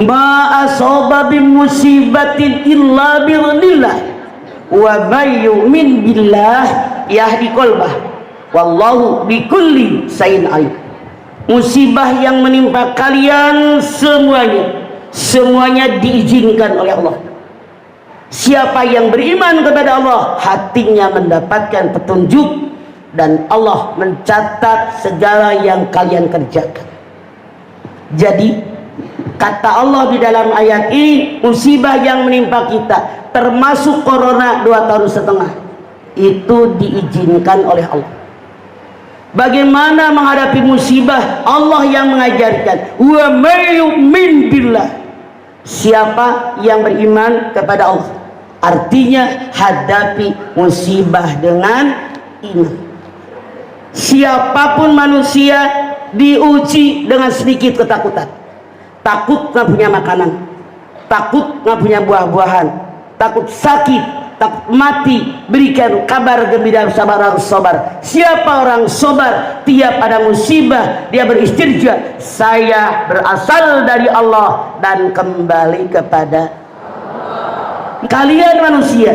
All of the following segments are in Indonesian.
Ma asaba bin musibatin illa bi'idznillah wa may yu'min billah yahdi qalbah wallahu bikulli syai'in alim. Musibah yang menimpa kalian semuanya diizinkan oleh Allah. Siapa yang beriman kepada Allah, hatinya mendapatkan petunjuk dan Allah mencatat segala yang kalian kerjakan. Jadi kata Allah di dalam ayat ini, musibah yang menimpa kita termasuk corona 2,5 tahun itu diizinkan oleh Allah. Bagaimana menghadapi musibah? Allah yang mengajarkan, wa may yu'min billah, siapa yang beriman kepada Allah. Artinya hadapi musibah dengan iman. Siapapun manusia diuji dengan sedikit ketakutan. Takut nggak punya makanan, takut nggak punya buah-buahan, takut sakit, takut mati. Berikan kabar gembira, sabar. Siapa orang sabar? Tiap ada musibah dia beristirja, saya berasal dari Allah dan kembali kepada Allah. Kalian manusia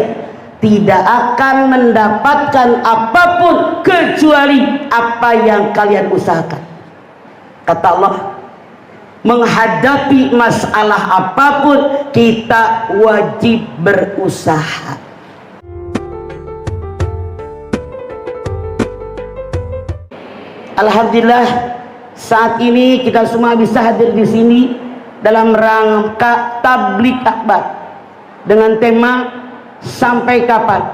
tidak akan mendapatkan apapun kecuali apa yang kalian usahakan. Kata Allah, menghadapi masalah apapun kita wajib berusaha. Alhamdulillah saat ini kita semua bisa hadir di sini dalam rangka tabligh akbar dengan tema sampai kapan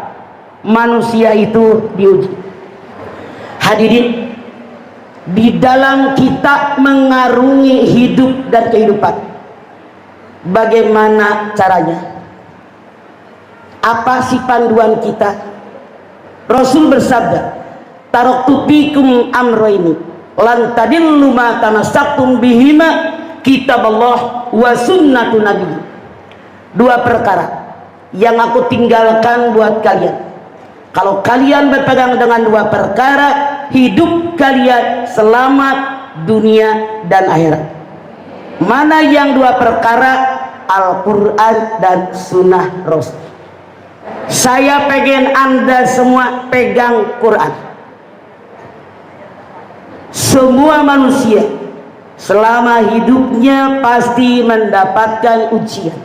manusia itu diuji. Hadirin, di dalam kita mengarungi hidup dan kehidupan, bagaimana caranya? Apa sih panduan kita? Rasul bersabda, taraktu fikum amrayni lan tadillu ma tamassaktum bihima kitaballah wa sunnatu nabi. Dua perkara yang aku tinggalkan buat kalian. Kalau kalian berpegang dengan dua perkara, hidup kalian selamat dunia dan akhirat. Mana yang dua perkara? Al-Quran dan sunnah Rasul. Saya pengen Anda semua pegang Quran. Semua manusia selama hidupnya pasti mendapatkan ujian,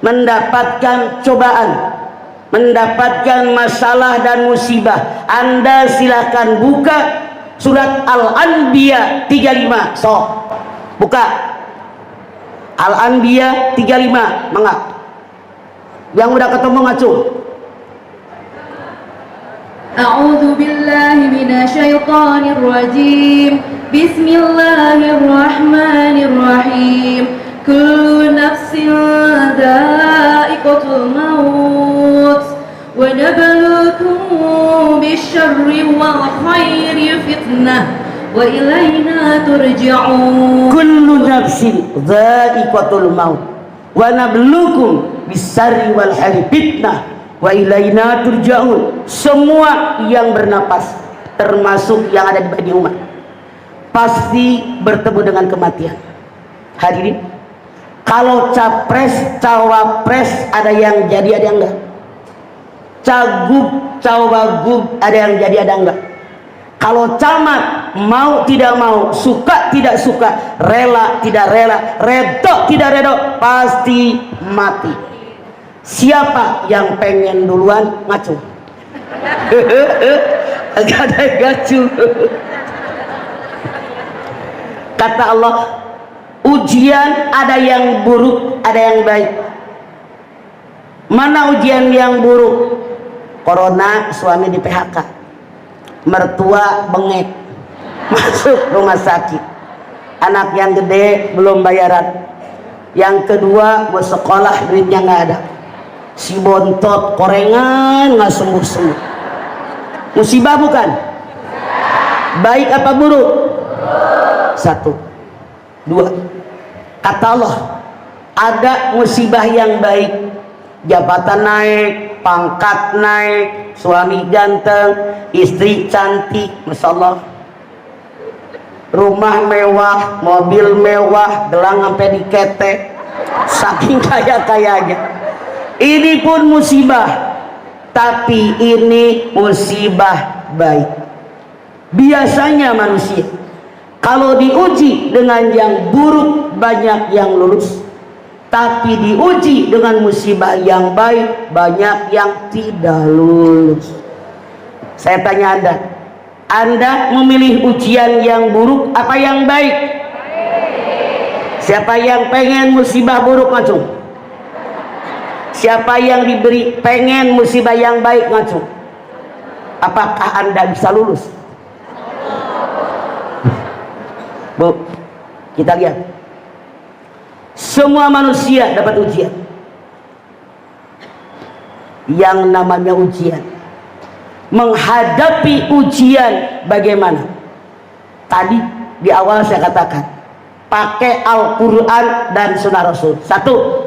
mendapatkan cobaan, mendapatkan masalah dan musibah. Anda silahkan buka surat Al-Anbiya 35. So, buka Al-Anbiya 35. Mangga. Yang udah ketemu ngacu. A'udzu billahi minasyaitonir rajim. Bismillahirrahmanirrahim. Kullu nafsin dha'iqatul maut wa nabluukum bisyarri wal khairi fitnah wa ilaina turja'un. Kullu nafsin dha'iqatul maut wa nabluukum bisyarri wal khairi fitnah wa ilaina turja'un. Semua yang bernapas, termasuk yang ada di umat, pasti bertemu dengan kematian. Hadirin, kalau capres cawapres ada yang jadi ada yang enggak, cagup cawagup ada yang jadi ada enggak. Kalau camat mau tidak mau, suka tidak suka, rela tidak rela, redo tidak redo, pasti mati. Siapa yang pengen duluan ngacu? Agak ada yang ngacu. Kata Allah, ujian ada yang buruk, ada yang baik. Mana ujian yang buruk? Corona, suami di PHK, mertua bengek, masuk rumah sakit, anak yang gede belum bayaran, yang kedua mau sekolah duitnya nggak ada, si bontot korengan nggak sembuh-sembuh. Musibah bukan? Baik apa buruk? Satu, dua. Kata Allah, ada musibah yang baik, jabatan naik, pangkat naik, suami ganteng, istri cantik, masya Allah. rumah mewah, mobil mewah, gelang sampai diketek, saking kaya-kayanya. Ini pun musibah, tapi ini musibah baik. Biasanya manusia kalau diuji dengan yang buruk banyak yang lulus, tapi diuji dengan musibah yang baik banyak yang tidak lulus. Saya tanya Anda memilih ujian yang buruk apa yang baik? Siapa yang pengen musibah buruk ngacung? Siapa yang diberi pengen musibah yang baik ngacung? Apakah Anda bisa lulus? Bu, kita lihat. Semua manusia dapat ujian. Yang namanya ujian, menghadapi ujian bagaimana? Tadi di awal saya katakan, pakai Al-Quran dan Sunnah Rasul. Satu,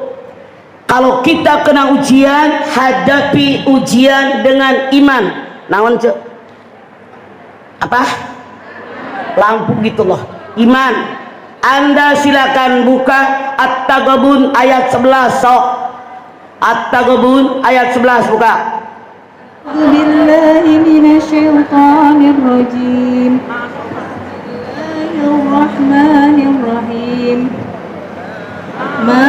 kalau kita kena ujian, hadapi ujian dengan iman. Naon cek? Apa? Lampu gitu loh. Iman. Anda silakan buka At-Taghabun ayat 11. Sok. At-Taghabun ayat 11 buka. Billahi minasyaitonir rajim. Bismillahirrahmanirrahim. Ma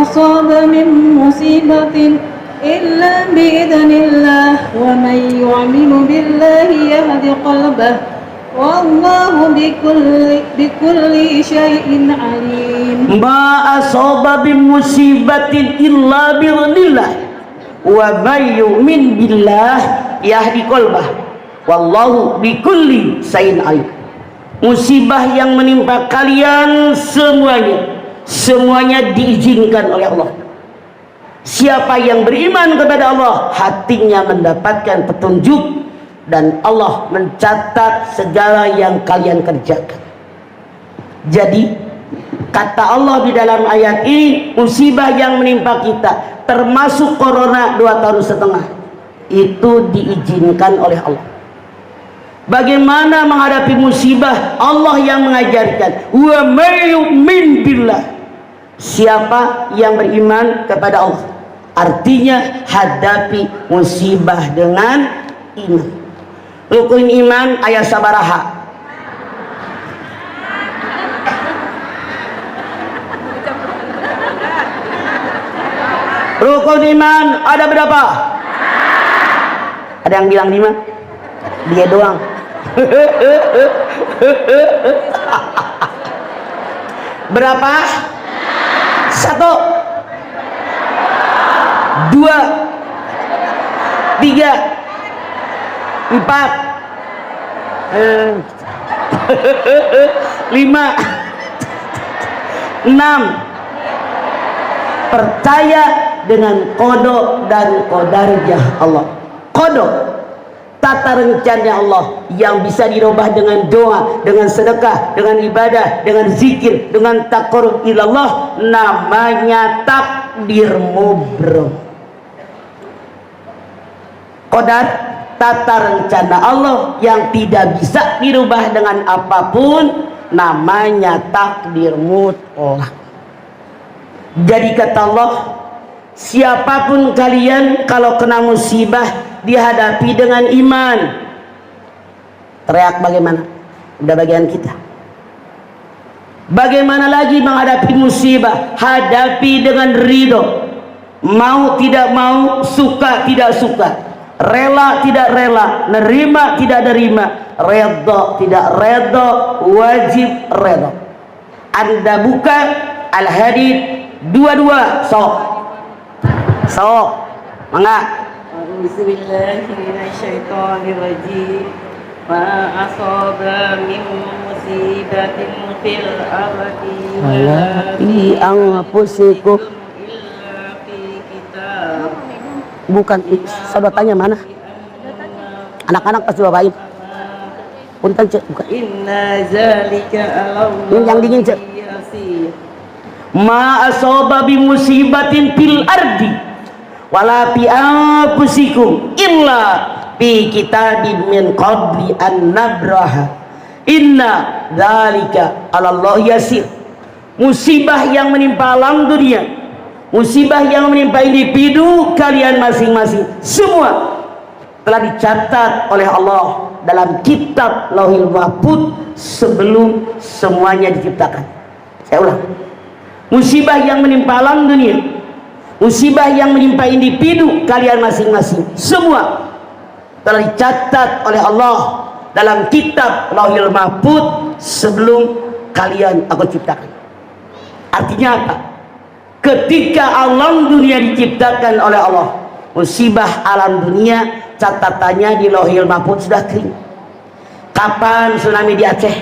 asaba min musibatin illa biidznillah wa man yu'minu billahi yahdi qalbah. Wallahu bikulli syai'in alim. Ma asaba min musibatin illa biidznillah wa may yu'min billah yahdi qalbah. Wallahu bikulli syai'in alim. Musibah yang menimpa kalian semuanya diizinkan oleh Allah. Siapa yang beriman kepada Allah, hatinya mendapatkan petunjuk dan Allah mencatat segala yang kalian kerjakan. Jadi kata Allah di dalam ayat ini, musibah yang menimpa kita termasuk corona 2,5 tahun itu diizinkan oleh Allah. Bagaimana menghadapi musibah? Allah yang mengajarkan. Wa may yu'min billah. Siapa yang beriman kepada Allah, artinya hadapi musibah dengan iman. Rukun iman ayat sabaraha. Rukun iman ada berapa? Ada yang bilang 5? Dia doang. Berapa? 1, 2, 3, 4, 5, 6. Percaya dengan qada dan qadariyah Allah. Qada, tata rencana Allah yang bisa dirubah dengan doa, dengan sedekah, dengan ibadah, dengan zikir, dengan taqarrub ilallah, namanya takdir mubrom. Qadar, tata rencana Allah yang tidak bisa dirubah dengan apapun, namanya takdir mutlak. Jadi kata Allah, siapapun kalian kalau kena musibah dihadapi dengan iman. Teriak bagaimana? Udah bagian kita. Bagaimana lagi menghadapi musibah? Hadapi dengan ridho. Mau tidak mau, suka tidak suka, rela tidak rela, nerima tidak nerima, redha tidak redha, wajib redha. Anda buka Al-Hadid 22. Sok mangga. Bismillahirrahmanirrahim. Ma asaba min musibatin fil ardi wala fi anfusikum illa fi kitab. Bukan, saudaranya mana? Anak-anak pasti bawain. Punten cek, bukan. Inna zalika Allah. Yang dingin cek. Ma asaba bi musibatin fil ardi wala fi anfusikum illa fi kitabim min qabli an nabraha Inna dzalika 'alallahi yasir. Musibah yang menimpa alam dunia, musibah yang menimpa individu kalian masing-masing, semua telah dicatat oleh Allah dalam kitab Lauhil Mahfuz sebelum semuanya diciptakan. Saya ulang. Musibah yang menimpa alam dunia, musibah yang menimpa individu kalian masing-masing, semua telah dicatat oleh Allah dalam kitab Lauhil Mahfuz sebelum kalian aku ciptakan. Artinya apa? Ketika alam dunia diciptakan oleh Allah, musibah alam dunia catatannya di Lauhil Mahfuz sudah kering. Kapan tsunami di Aceh?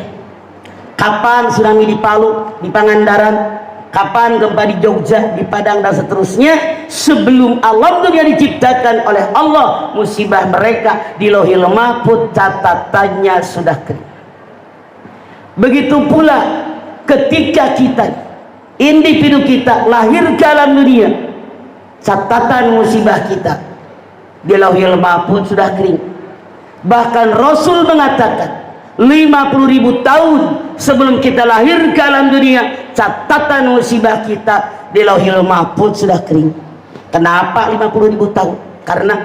Kapan tsunami di Palu, di Pangandaran? Kapan gempa di Jogja, di Padang, dan seterusnya? Sebelum alam dunia diciptakan oleh Allah, musibah mereka di Lauhil Mahfuz catatannya sudah kering. Begitu pula ketika kita, individu kita lahir ke alam dunia, catatan musibah kita di Lauhil Mahfuz sudah kering. Bahkan Rasul mengatakan 50.000 tahun sebelum kita lahir ke alam dunia, catatan musibah kita di Lauhil Mahfuz sudah kering. Kenapa 50.000 tahun? Karena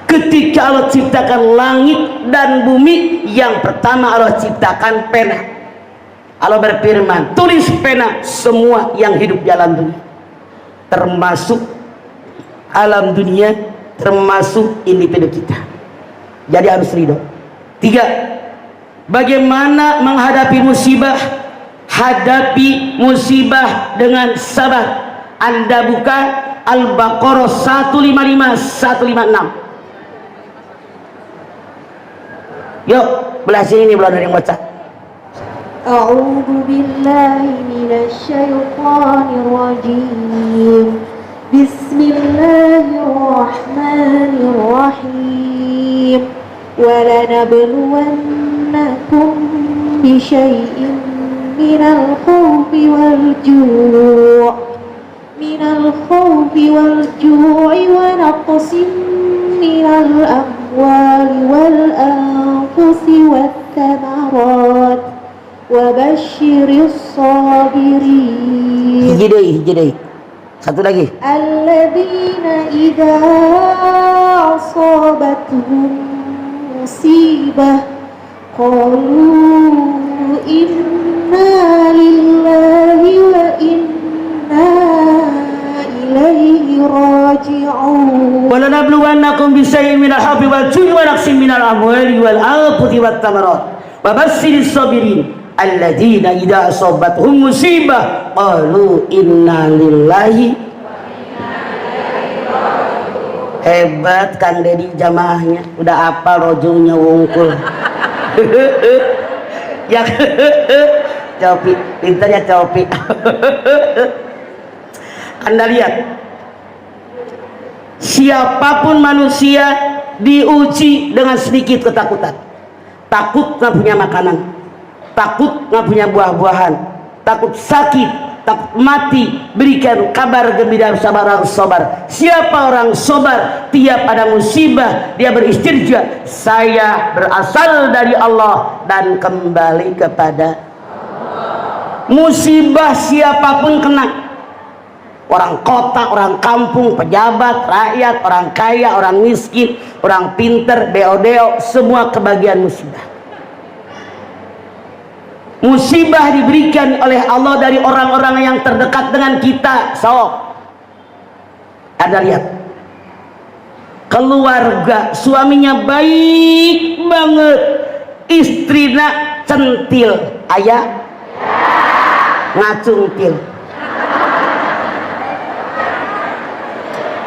ketika Allah ciptakan langit dan bumi, yang pertama Allah ciptakan pena. Allah berfirman, tulis pena semua yang hidup di alam dunia, termasuk alam dunia, termasuk individu kita. Jadi harus ridho. 3. Bagaimana menghadapi musibah? Hadapi musibah dengan sabar. Anda buka Al-Baqarah 155 156. Yuk, belah sini nih, belum ada yang baca. أعوذ بالله من الشيطان الرجيم بسم الله الرحمن الرحيم ولنبلونكم بشيء من الخوف والجوع ونقص من الأموال والأنفس والثمرات وبشر الصابرين. Hiji. Satu lagi. Alladzina idza asabatuhum musibah qalu inna lillahi wa inna ilaihi raji'un. Wa lanabluwannakum bisyai'in minal khawfi wal ju'i wa naqsin minal amwali wal anfusi wat thamarat wa basyyiris sabirin alladzina idza asabatuhum musibah qalu inna lillahi. Hebat Kang Dedi jamaahnya, udah apa rojulnya wungkul. Ya Copi, pintarnya Copi. Anda lihat, siapapun manusia diuji dengan sedikit ketakutan. Takut nggak punya makanan, takut nggak punya buah-buahan, takut sakit, takut mati, berikan kabar gembira, sabar. Siapa orang sabar? Tiap ada musibah dia beristirja, saya berasal dari Allah dan kembali kepada Allah. Musibah siapapun kena, orang kota, orang kampung, pejabat, rakyat, orang kaya, orang miskin, orang pinter, deo-deo, semua kebagian musibah. Musibah diberikan oleh Allah dari orang-orang yang terdekat dengan kita. So, Anda lihat, keluarga suaminya baik banget, istrinya centil, ayah ngacungtil.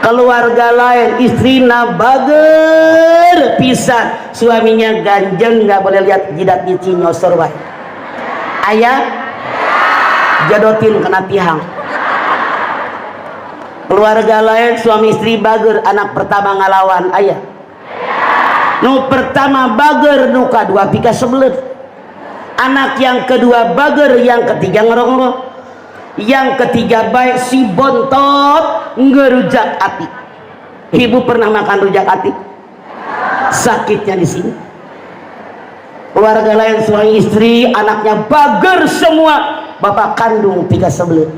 Keluarga lain istrinya bager pisan, suaminya ganjeng, nggak boleh lihat jidat nyicing nyosor wae. Ayah jadotin kena tihang. Keluarga lain suami istri bager, anak pertama ngalawan ayah. Nu pertama bager, nu kedua pika sebelet. Anak yang kedua bager, yang ketiga ngerong-ngerong, yang ketiga baik si bontot ngerujak ati. Ibu pernah makan rujak ati? Sakitnya di sini. keluarga lain suami istri anaknya bager semua, bapak kandung tiga sebelah,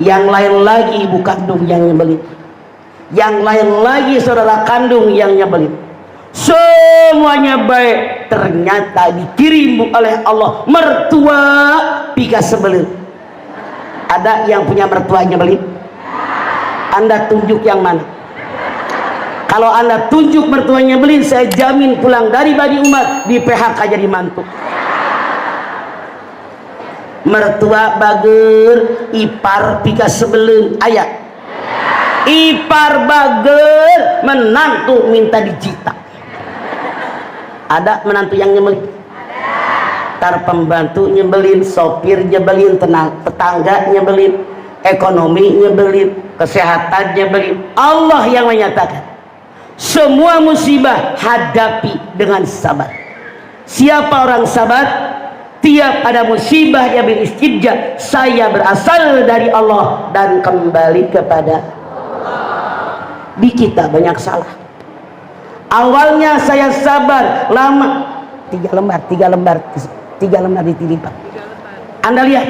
yang lain lagi ibu kandung yang nyebelin, yang lain lagi saudara kandung yang nyebelin, semuanya baik, ternyata dikirim oleh Allah mertua tiga sebelah. Ada yang punya mertua nyebelin? Anda tunjuk yang mana? Kalau Anda tunjuk mertuanya nyebelin, saya jamin pulang dari Badi Umar di PHK jadi mantu. Mertua bager, ipar pika sebelum ayat. Ipar bager, menantu minta dicita. Ada menantu yang nyebelin? Tar pembantu nyebelin, sopir nyebelin, tetangga nyebelin, ekonomi nyebelin, kesehatan nyebelin. Allah yang menyatakan semua musibah hadapi dengan sabar. Siapa orang sabar? Tiap ada musibah dia beristirja, saya berasal dari Allah dan kembali kepada Allah. Di kita banyak salah. Awalnya saya sabar, lama tiga lembar ditilipan. Anda lihat,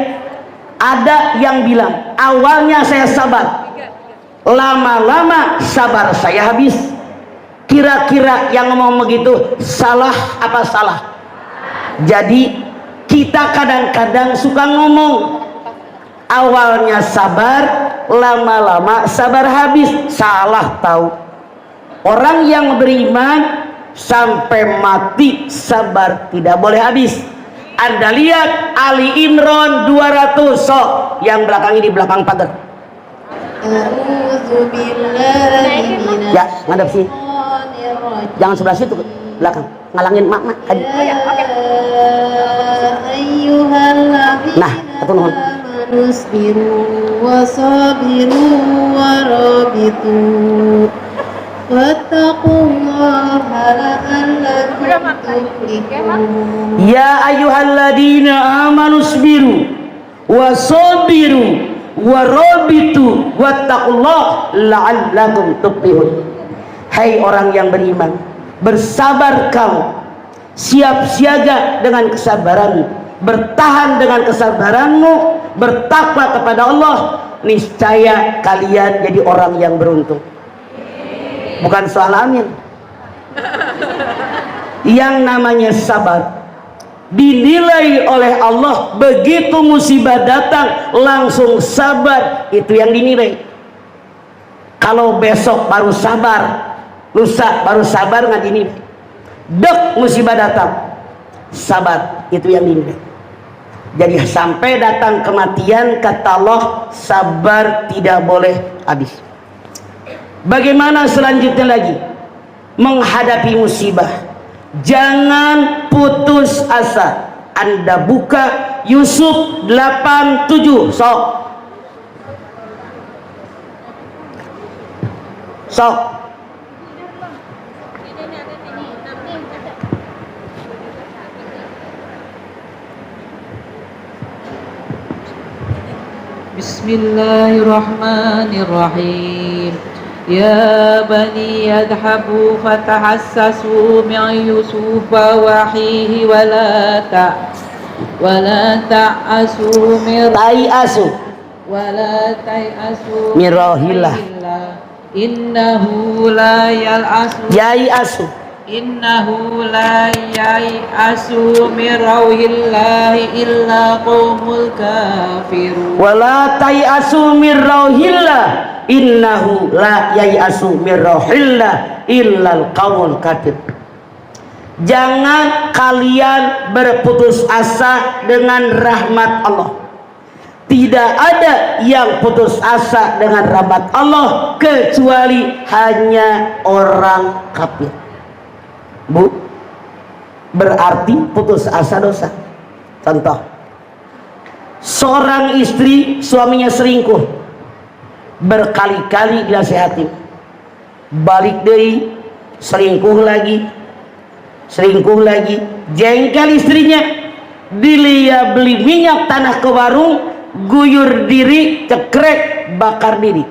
ada yang bilang awalnya saya sabar, lama-lama sabar saya habis. Kira-kira yang ngomong begitu salah apa salah? Jadi kita kadang-kadang suka ngomong awalnya sabar, lama-lama sabar habis. Salah tahu. Orang yang beriman sampai mati sabar tidak boleh habis. Anda lihat Ali Imran 200, sok yang belakang ini, belakang pagar. Ya, ngadep sini. Jangan sebelah situ, belakang, ngalangin mak. Nah, atau nuhun. Ya ayyuhalladzina amanu sabiru wasabiru warabitu wattaqullaha la'allakum tuflihun. Hai orang yang beriman, bersabar kamu, siap siaga dengan kesabaranmu, bertahan dengan kesabaranmu, bertakwa kepada Allah, niscaya kalian jadi orang yang beruntung. Bukan soal amin. Yang namanya sabar dinilai oleh Allah, begitu musibah datang langsung sabar, itu yang dinilai. Kalau besok baru sabar, lusa baru sabar, nggak dinilai. Dek musibah datang, sabar, itu yang dinilai. Jadi sampai datang kematian, kata Allah, sabar tidak boleh habis. Bagaimana selanjutnya lagi menghadapi musibah? Jangan putus asa. Anda buka Yusuf 87, sok. Bismillahirrahmanirrahim. Ya bani yadhabu fatahassasu min Yusuf wa akhihi wa la ta'asu min mirahillah. Innahu la yai'asu min rauhillahi illa qaumul kafirun. Wala tai'asu min rauhillah, innahu la yai'asu min rauhillah illal qaumul kafir. Jangan kalian berputus asa dengan rahmat Allah. Tidak ada yang putus asa dengan rahmat Allah kecuali hanya orang kafir. Bu, berarti putus asa dosa. Contoh, seorang istri suaminya selingkuh, berkali-kali dinasihati, balik deui, selingkuh lagi, jengkel istrinya, dilia beli minyak tanah ke warung, guyur diri, cekrek, bakar diri.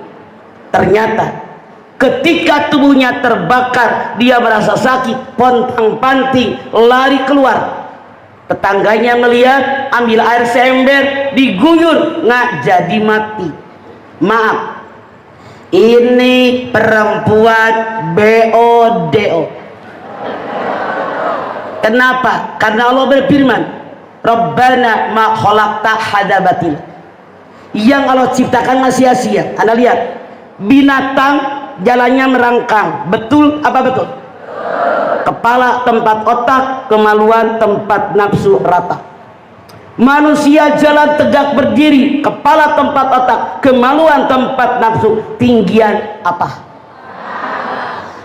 Ternyata Ketika tubuhnya terbakar, dia merasa sakit, pontang-panting, lari keluar. Tetangganya melihat, ambil air seember, diguyur, nggak jadi mati. Maaf, ini perempuan BODO. Kenapa? Karena Allah berfirman, Rabbana ma khalaqta hada batil. Yang Allah ciptakan nggak sia-sia. Anda lihat, binatang jalannya merangkang, betul apa betul? Kepala tempat otak, kemaluan tempat nafsu rata. Manusia jalan tegak berdiri, kepala tempat otak, kemaluan tempat nafsu, tinggian apa?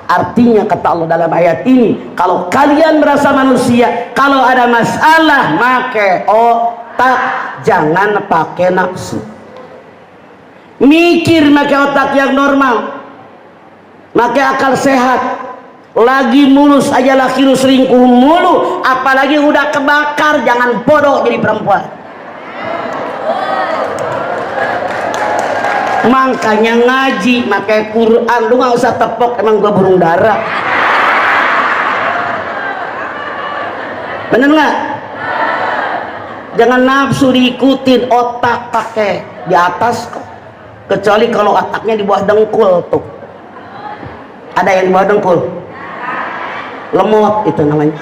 Artinya kata Allah dalam ayat ini, kalau kalian merasa manusia, kalau ada masalah pakai otak, jangan pakai nafsu. Mikir pakai otak yang normal, pakai akal sehat. Lagi mulus aja laki lu selingkuh mulu, apalagi udah kebakar, jangan bodoh jadi perempuan. Makanya ngaji, pakai Quran, lu nggak usah tepok, emang gua burung dara. Bener nggak? Jangan nafsu diikutin, otak pakai di atas kok. Kecuali kalau otaknya di bawah dengkul tuh. Ada yang di bawah dengkul? Lemot itu namanya.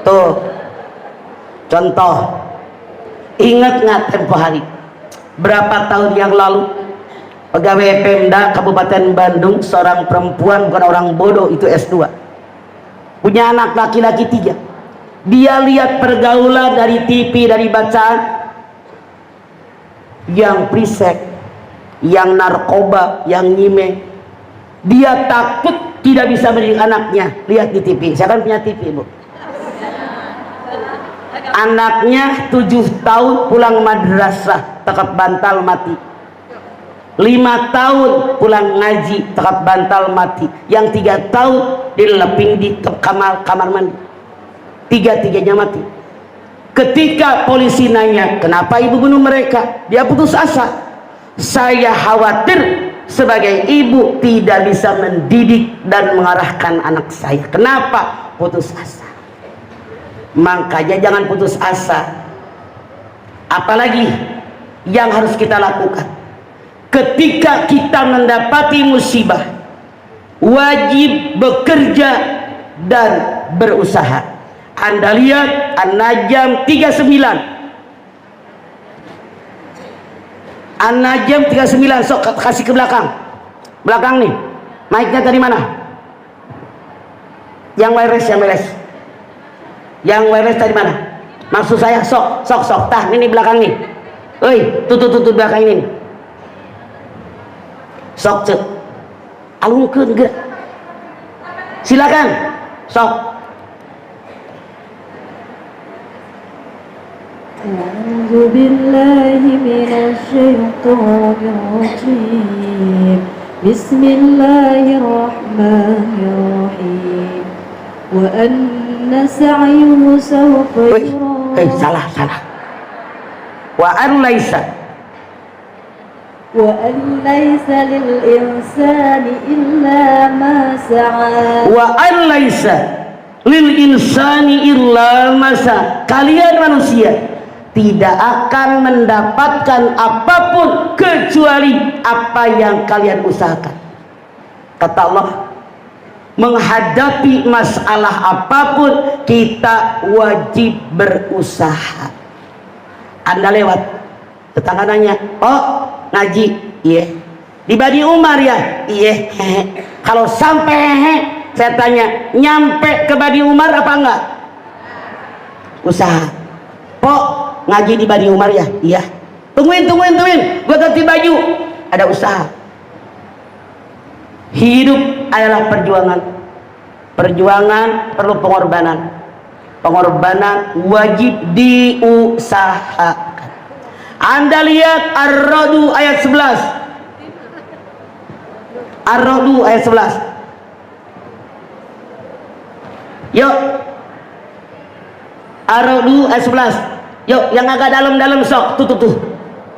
Tuh contoh, ingat nggak tempo hari berapa tahun yang lalu pegawai Pemda Kabupaten Bandung, seorang perempuan, bukan orang bodoh, itu S2, punya anak laki-laki 3. Dia lihat pergaulan dari TV, dari bacaan, yang prisek, yang narkoba, yang nyime. Dia takut tidak bisa mendidik anaknya. Lihat di TV, saya kan punya TV, Bu. Anaknya 7 tahun pulang madrasah, tekap bantal mati. 5 tahun pulang ngaji, tekap bantal mati. Yang 3 tahun dileping di kamar mandi. 3-tiganya mati. Ketika polisi nanya, kenapa ibu bunuh mereka? Dia putus asa. Saya khawatir sebagai ibu tidak bisa mendidik dan mengarahkan anak saya. Kenapa? Putus asa. Makanya jangan putus asa. Apalagi yang harus kita lakukan ketika kita mendapati musibah, wajib bekerja dan berusaha. Anda lihat An-Najm 39. An-Najm 39, sok kasih ke belakang. Belakang nih. Mic-nya dari mana? Yang wireless. Yang wireless dari mana? Maksud saya sok. Tah, ini belakang nih. Oi, tuh belakang ini. Sok cek. Alungkeun geus. Silakan. Sok. أعوذ بالله من الشيطان الرجيم بسم الله الرحمن الرحيم وأن سعيه سوف يرى salah وأن ليس للإنسان إلا ما سعى وأن ليس للإنسان إلا ما سعى. Kalian manusia tidak akan mendapatkan apapun kecuali apa yang kalian usahakan. Kata Allah, menghadapi masalah apapun kita wajib berusaha. Anda lewat, tetangga nanya, oh ngaji? Iya. Di Badi Umar ya? Iya. Kalau sampai saya tanya, nyampe ke Badi Umar apa enggak? Usaha. Pok, ngaji di Badi Umar ya? Iya. Tungguin, gua ganti baju. Ada usaha. Hidup adalah perjuangan. Perjuangan perlu pengorbanan. Pengorbanan wajib diusahakan. Anda lihat Ar-Ra'd ayat 11. Ar-Ra'd ayat 11. Yuk. Ar-Ra'd ayat 11. Yuk, yang agak dalam-dalam sok. Tuh.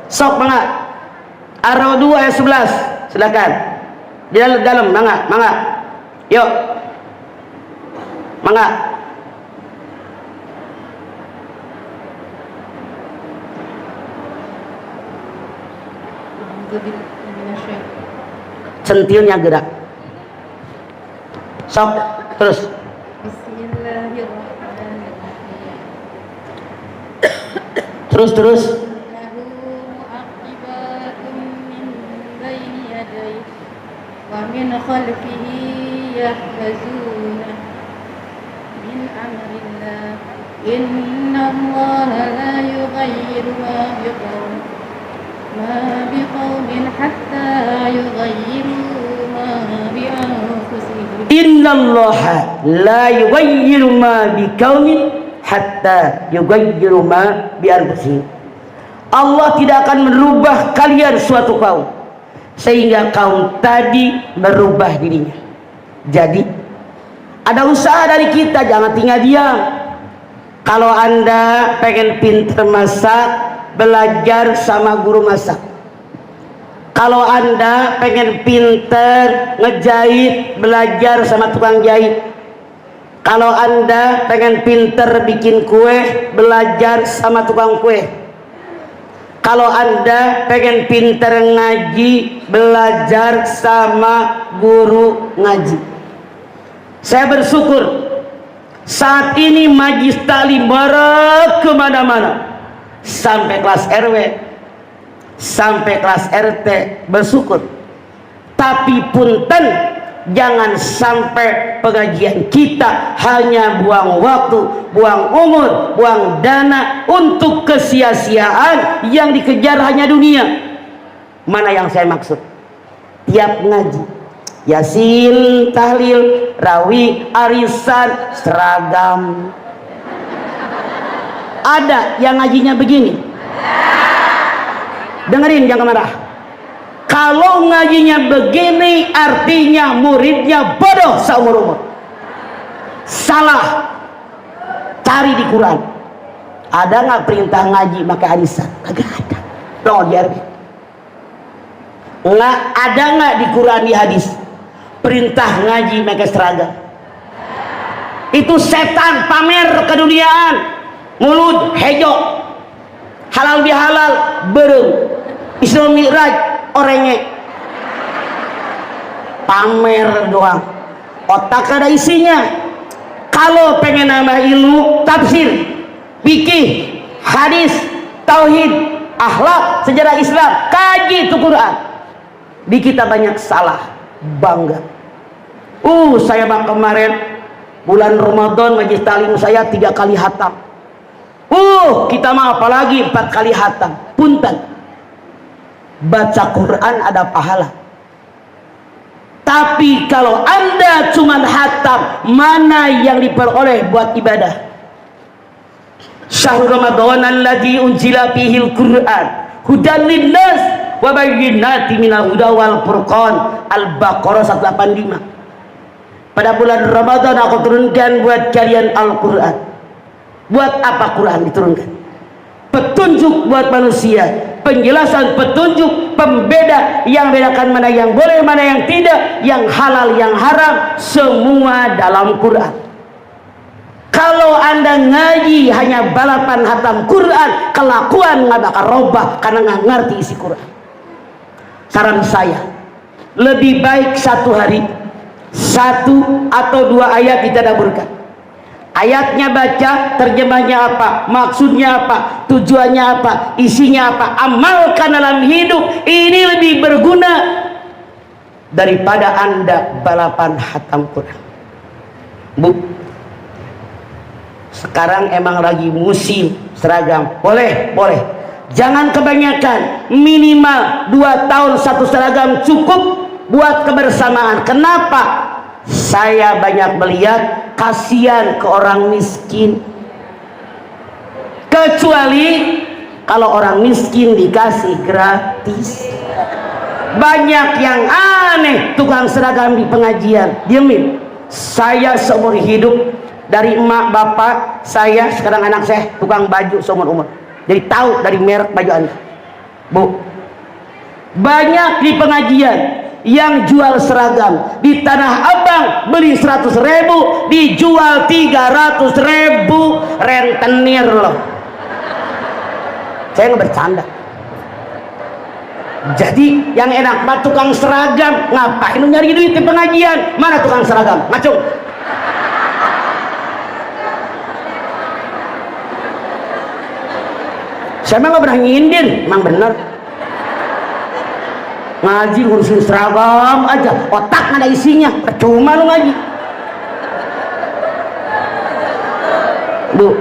Sok banget. Ar-Ra'd ayat 11. Silakan. Di dalam, mangga, mangga. Yuk. Mangga. Centilnya gerak. Sok, terus. Bismillahirrahmanirrahim. Terus. Lahu mu'aqibatun min baini yadayhi wa min khalfihi yahfazuna min amrillah. Inna Allaha la yughayyiru ma biqaumin hatta yughayyiru ma bi anfusihim. Innallaha la yughayyiru ma biqaumin hatta yughayyiru ma bi anfusihim. Allah tidak akan merubah kalian suatu kaum sehingga kaum tadi merubah dirinya. Jadi ada usaha dari kita, jangan tinggal diam. Kalau Anda pengen pintar masak, belajar sama guru masak. Kalau Anda pengen pintar ngejahit, belajar sama tukang jahit. Kalau Anda pengen pintar bikin kue, belajar sama tukang kue. Kalau Anda pengen pintar ngaji, belajar sama guru ngaji. Saya bersyukur saat ini majlis taklim marak kemana-mana, sampai kelas RW, sampai kelas RT, bersyukur. Tapi punten, jangan sampai pengajian kita hanya buang waktu, buang umur, buang dana untuk kesia-siaan yang dikejar hanya dunia. Mana yang saya maksud? Tiap ngaji Yasin, tahlil, rawi, arisan, seragam. Ada yang ngajinya begini. Dengerin, jangan marah. Kalau ngajinya begini, artinya muridnya bodoh seumur-umur. Salah. Cari di Quran. Ada nggak perintah ngaji pakai arisan? Kagak ada. Dong, biar. Nggak ada nggak di Quran, di hadis perintah ngaji pakai seragam? Itu setan pamer keduniaan, mulut hejo, halal bihalal bereng, Isra Mi'raj orangnya pamer doang, otak ada isinya. Kalau pengen nambah ilmu tafsir, fikih, hadis, tauhid, akhlak, sejarah Islam, kaji itu Quran. Di kita banyak salah, bangga. Saya bang kemarin bulan Ramadan majlis taklim saya 3 kali hatam. Kita mah apalagi 4 kali hatam. Punten. Baca Quran ada pahala. Tapi kalau Anda cuma hatam, mana yang diperoleh buat ibadah? Syahrul Ramadan alladzi unzila fihil Quran hudan linnas wa bayyinatin minal huda wal furqan. Al-Baqarah 185. Pada bulan Ramadan aku turunkan buat kalian Al-Quran. Buat apa Quran diturunkan? Petunjuk buat manusia, penjelasan, petunjuk, pembeda yang bedakan mana yang boleh, mana yang tidak, yang halal, yang haram, semua dalam Quran. Kalau Anda ngaji hanya balapan hatam Quran, kelakuan nggak bakal robah karena nggak ngerti isi Quran. Saran saya, lebih baik 1 hari 1 atau 2 ayat ditadaburkan. Ayatnya baca, terjemahnya apa, maksudnya apa, tujuannya apa, isinya apa, amalkan dalam hidup. Ini lebih berguna daripada Anda balapan hatam Quran. Bu, sekarang emang lagi musim seragam, boleh, jangan kebanyakan, minimal 2 tahun 1 seragam cukup buat kebersamaan. Kenapa? Saya banyak melihat kasihan ke orang miskin, kecuali kalau orang miskin dikasih gratis. Banyak yang aneh tukang seragam di pengajian. Diemin. Saya seumur hidup, dari emak bapak saya, sekarang anak saya tukang baju seumur umur, jadi tahu dari merek baju Anda. Bu, banyak di pengajian yang jual seragam di Tanah Abang beli 100.000 dijual 300.000, rentenir loh. Saya nggak bercanda. Jadi yang enak mah tukang seragam, ngapain lu nyari duit di pengajian? Mana tukang seragam? Macung. Saya emang gak pernah nyindir, emang bener. Ngaji ngurusin seragam aja, otak gak ada isinya, percuma lu ngaji. Bu,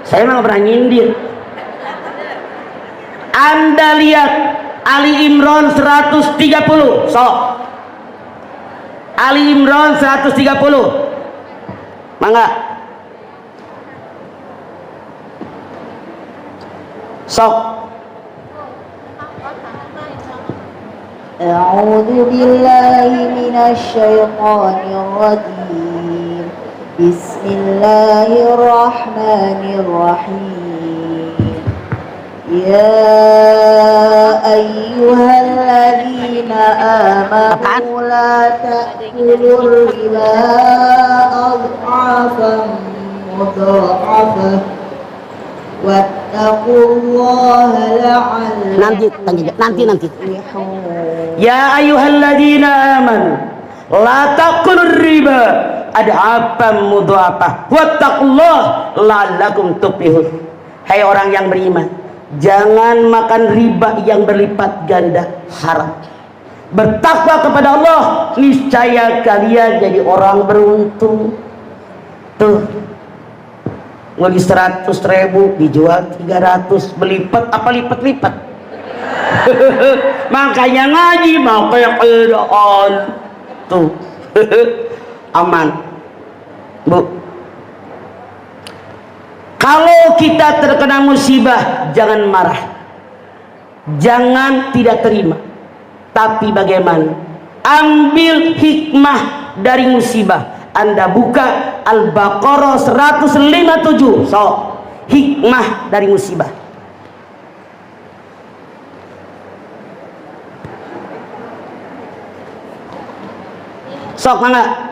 saya emang gak pernah nyindir. Anda lihat Ali Imran 130, sok. Ali Imran 130, mangga. Sok. A'udzu billahi minasy syaithanir rajim. Bismillahirrahmanirrahim. Ya ayyuhalladzina amanu la ta'kulur riba adhafan mudha'afah. Wattaqullaha la'allakum nanti. Ya ayyuhalladzina amanu la taqulur riba ad'afan mudha'afah wattaqullaha la'allakum tuflihun. Hai orang yang beriman, jangan makan riba yang berlipat ganda, haram. Bertakwa kepada Allah, niscaya kalian jadi orang beruntung. Tuh, beli 100.000 dijual 300, belipat apa lipat-lipat. Makanya ngaji mau kayak Quran tuh. Aman, Bu. Kalau kita terkena musibah, jangan marah, jangan tidak terima, tapi bagaimana? Ambil hikmah dari musibah. Anda buka Al-Baqarah 157, so hikmah dari musibah. Sok mangga.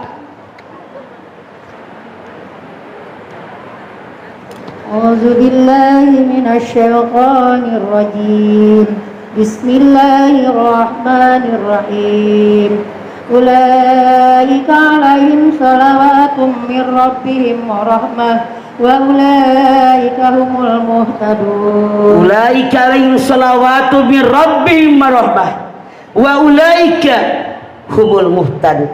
A'udzu billahi minasy syaithanir rajim. Bismillahirrahmanirrahim. Ulaika 'alaihim shalawatun min rabbihim wa rahmah wa ulaika humul muhtadun. Ulaika 'alaihim shalawatun min rabbihim wa rahmah wa ulaika humul muhtadun.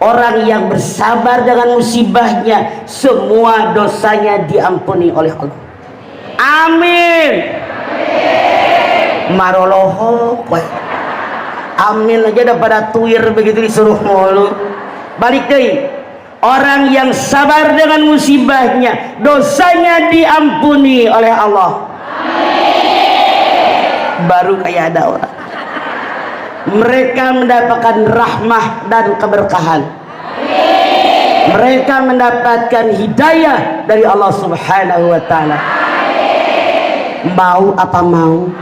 Orang yang bersabar dengan musibahnya, semua dosanya diampuni oleh Allah. Amin. Maroloho kowe. Amin aja udah pada tuir begitu disuruh mulu. Balik deh. Orang yang sabar dengan musibahnya, dosanya diampuni oleh Allah. Amin. Baru kayak ada orang. Mereka mendapatkan rahmah dan keberkahan. Amin. Mereka mendapatkan hidayah dari Allah Subhanahu wa ta'ala. Mau apa mau?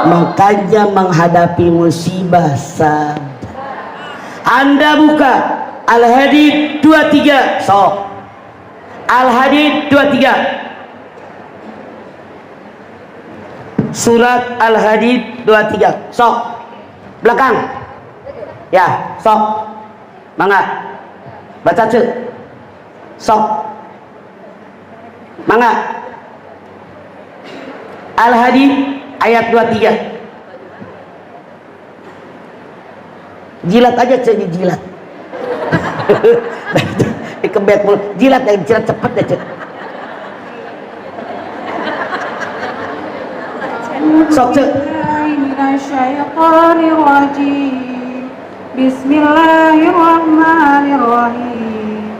Makanya menghadapi musibah sabar. Anda buka Al-Hadid 23, so Al-Hadid 23, surat Al-Hadid 23, sok belakang ya, sok mangga baca cek, sok mangga Al-Hadid ayat 23. Jilat aja cek, dijilat. Dikebet mulu, jilat ya, jilat cepet ya cek. Sok cek. Bismillahirrahmanirrahim.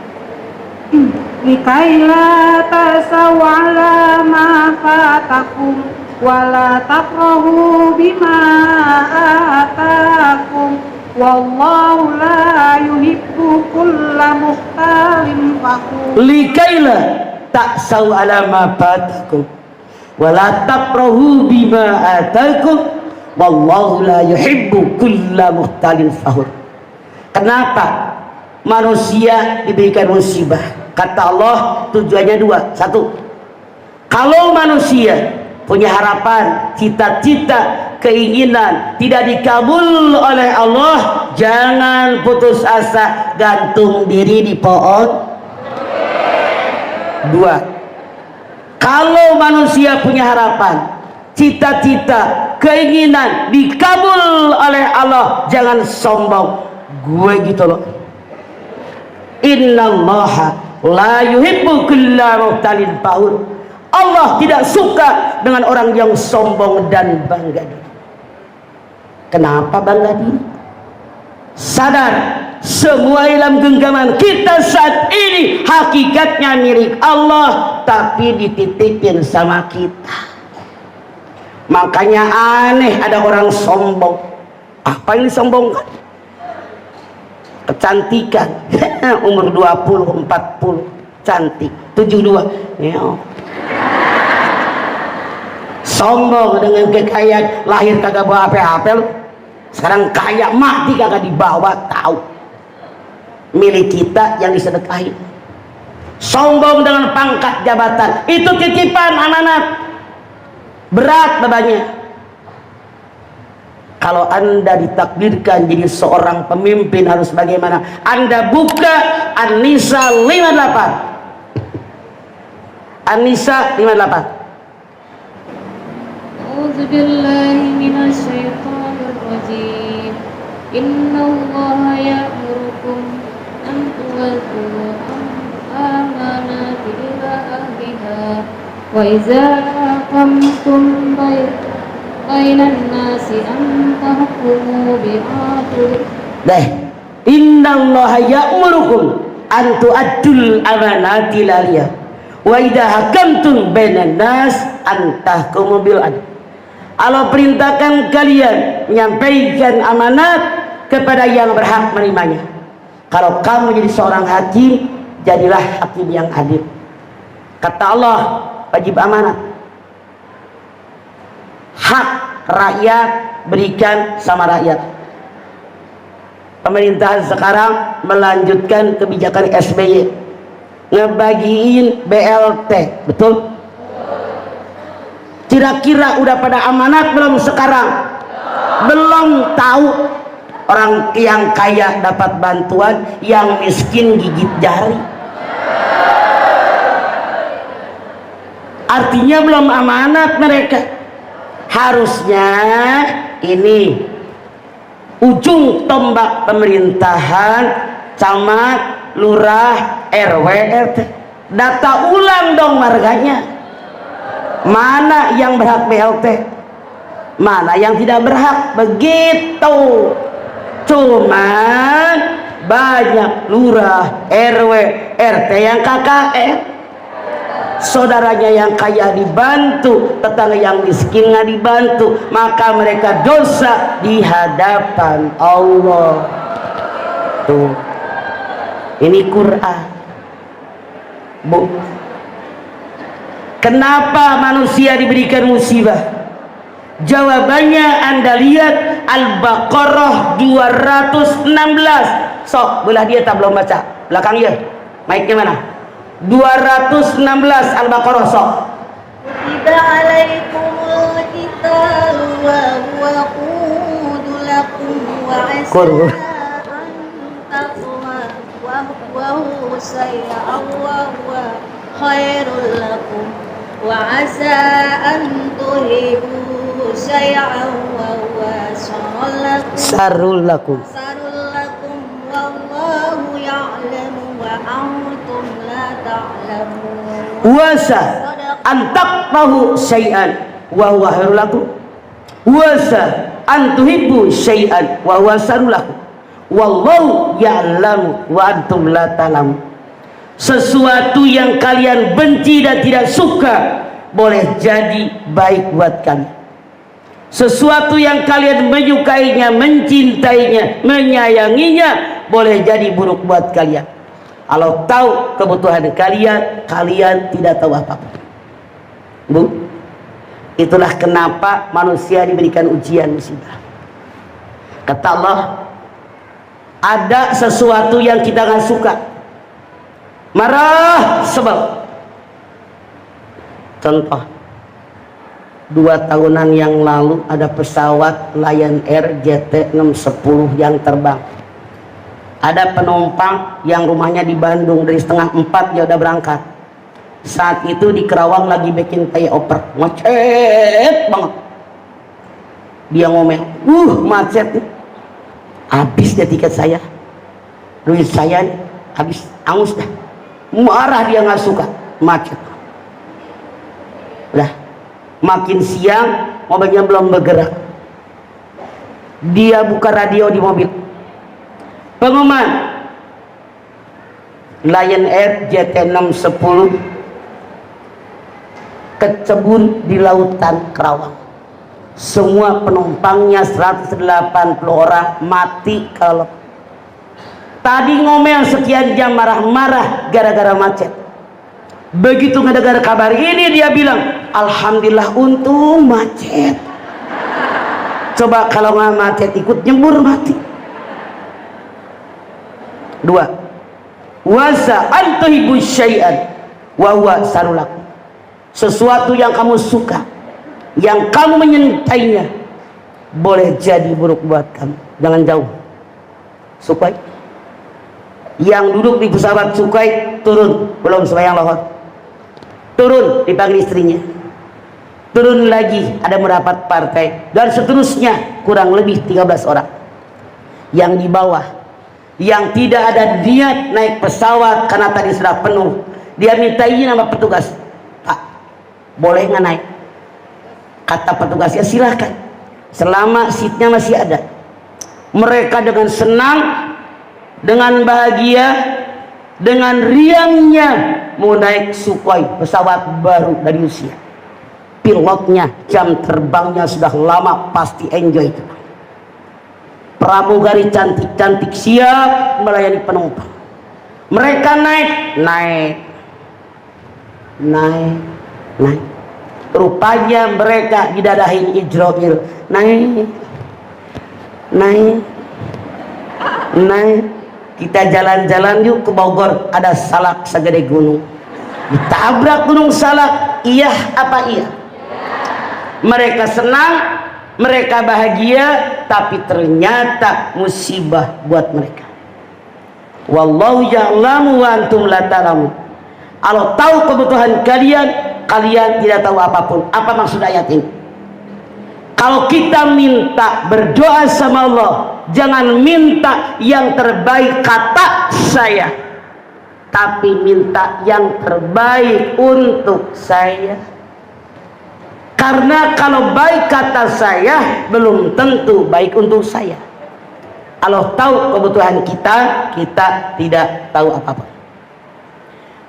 Likaila tasaw ala ma fatakum wala tafrahu bima atakum wallahu la yuhibbu kulla mukhtalin fakhur. Likaila ta'saw ala ma fatakum wala tafrahu bima atakum Wallahu la yuhibbu kulla muhtalin fakhur. Kenapa manusia diberikan musibah? Kata Allah tujuannya dua. Satu, kalau manusia punya harapan, cita-cita, keinginan tidak dikabul oleh Allah, jangan putus asa, gantung diri di pohon. Dua, kalau manusia punya harapan, cita-cita, keinginan dikabul oleh Allah, jangan sombong. Gue gitu loh. Innallaha la yuhibbu kulla muhtalin fakhur. Allah tidak suka dengan orang yang sombong dan bangga diri. Kenapa bangga diri? Sadar semua ilmu genggaman kita saat ini hakikatnya milik Allah, tapi dititipin sama kita. Makanya aneh ada orang sombong. Apa yang disombongkan? Kecantikan. Umur 20, 40 cantik, 72 ya. Sombong dengan kekayaan, lahir kagak bawa apa-apa lu. Sekarang kaya mati kagak dibawa, tahu. Milik kita yang disedekahin. Sombong dengan pangkat jabatan, itu titipan amanat. Berat bebannya. Kalau Anda ditakdirkan jadi seorang pemimpin harus bagaimana? Anda buka An-Nisa 58. An-Nisa 58. أعوذ بالله من الشيطان الرجيم إن الله يأمركم أن تؤدوا الأمانات إلى أهلها وإذا حكمتم بين الناس أن تحكموا بالعدل. Innallaha ya'murukum an tu'addul amanati ila ahliha wa idza hakamtum bainan nas an tahkumu bil adl. Allah perintahkan kalian menyampaikan amanat kepada yang berhak menerimanya. Kalau kamu jadi seorang hakim, jadilah hakim yang adil. Kata Allah, wajib amanat. Hak rakyat berikan sama rakyat. Pemerintahan sekarang melanjutkan kebijakan SBY, ngebagiin BLT, betul? Kira-kira udah pada amanat belum sekarang? Belum tahu. Orang yang kaya dapat bantuan, yang miskin gigit jari. Artinya belum amanat mereka. Harusnya ini ujung tombak pemerintahan, camat, lurah, RW, RT. Data ulang dong warganya. Mana yang berhak BLT, mana yang tidak berhak, begitu. Cuman banyak lurah, RW, RT yang KKN. Saudaranya yang kaya dibantu, tetangga yang miskin nggak dibantu, maka mereka dosa di hadapan Allah. Tuh, ini Quran, Bu. Kenapa manusia diberikan musibah? Jawabannya Anda lihat Al-Baqarah 216. Sok, belah dia tak belum baca. Belakang ya. Mic-nya mana? 216 Al-Baqarah sok. Kutiba alaikumul qitalu wa huwa qudul lakum wa asa an taqwa wa huwa sayyi'un wa huwa khairul lakum wa asa an tuhibu syai'an wa huwa sarul lakum wallahu ya'lamu wa antum la ta'lamun. Wasa an taqrahu syai'an wa huwa khairul lakum wasa an tuhibbu syai'an wa huwa sarul lakum wallahu ya'lamu wa antum la ta'lamun. Sesuatu yang kalian benci dan tidak suka boleh jadi baik buat kami. Sesuatu yang kalian menyukainya, mencintainya, menyayanginya boleh jadi buruk buat kalian. Kalau tahu kebutuhan kalian, kalian tidak tahu apa-apa. Bu, Itulah kenapa manusia diberikan ujian musibah. Kata Allah, ada sesuatu yang kita nggak suka, marah, sebel. Contoh, 2 tahunan yang lalu ada pesawat Lion Air JT610 yang terbang. Ada penumpang yang rumahnya di Bandung, dari setengah 4 dia udah berangkat. Saat itu di Kerawang lagi bikin flyover, macet banget. Dia ngomel, macet nih. Habis deh tiket saya, duit saya nih, habis, angus dah. Marah, dia nggak suka macet. Udah, makin siang mobilnya belum bergerak. Dia buka radio di mobil, pengumuman Lion Air JT610 kecebur di lautan Kerawang. Semua penumpangnya 180 orang mati kalau tadi ngomel sekian jam marah-marah gara-gara macet. Begitu ngedengar kabar ini dia bilang, alhamdulillah untung macet. Coba kalau nggak macet ikut nyembur mati. 2. Wasa antuhibu syai'an wa huwa sarulakum. Sesuatu yang kamu suka, yang kamu menyintainya, boleh jadi buruk buat kamu. Jangan jauh. Sukai, yang duduk di pesawat Sukai turun, belum sembahyang lohor, turun dipanggil istrinya, turun lagi ada merapat partai, dan seterusnya, kurang lebih 13 orang. Yang di bawah, yang tidak ada niat naik pesawat karena tadi sudah penuh, dia minta izin sama petugas, Pak, boleh nggak naik? Kata petugasnya, silahkan, selama seatnya masih ada. Mereka dengan senang, dengan bahagia, dengan riangnya mau naik Sukhoi, pesawat baru dari Rusia. Pilotnya, jam terbangnya sudah lama, pasti enjoy. Pramugari cantik-cantik siap melayani penumpang. Mereka naik. Rupanya mereka didadahin Ijroil. Naik. Kita jalan-jalan yuk ke Bogor, ada salak segede gunung. Ditabrak gunung salak, iya apa iya? Mereka senang, mereka bahagia, tapi ternyata musibah buat mereka. Wallahu ya'lamu wa antum la ta'lamun. Allah tahu kebutuhan kalian, kalian tidak tahu apapun. Apa maksud ayat ini? Kalau kita minta, berdoa sama Allah, jangan minta yang terbaik kata saya, tapi minta yang terbaik untuk saya. Karena kalau baik kata saya, belum tentu baik untuk saya. Allah tahu kebutuhan kita, kita tidak tahu apa-apa.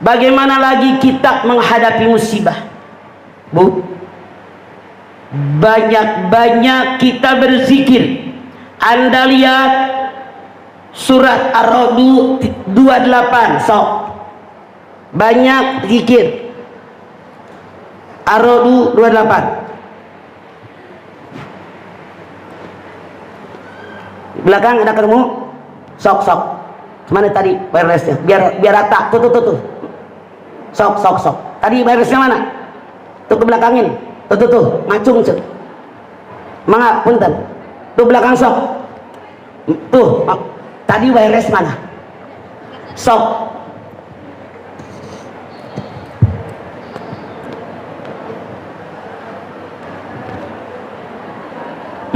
Bagaimana lagi kita menghadapi musibah? Bu, banyak-banyak kita berzikir. Anda lihat surat Ar-Ra'd 28, sok. Banyak zikir. Ar-Ra'd 28. Belakang ada ketemu? Sok. Kemana tadi wirelessnya? Biar rata. Tuh. Sok. Tadi wirelessnya mana? Tuh ke belakangin. Tuh. Ngacung cek. Mangga punten. Tuh belakang sok. Tuh. Tadi wireless mana? Sok.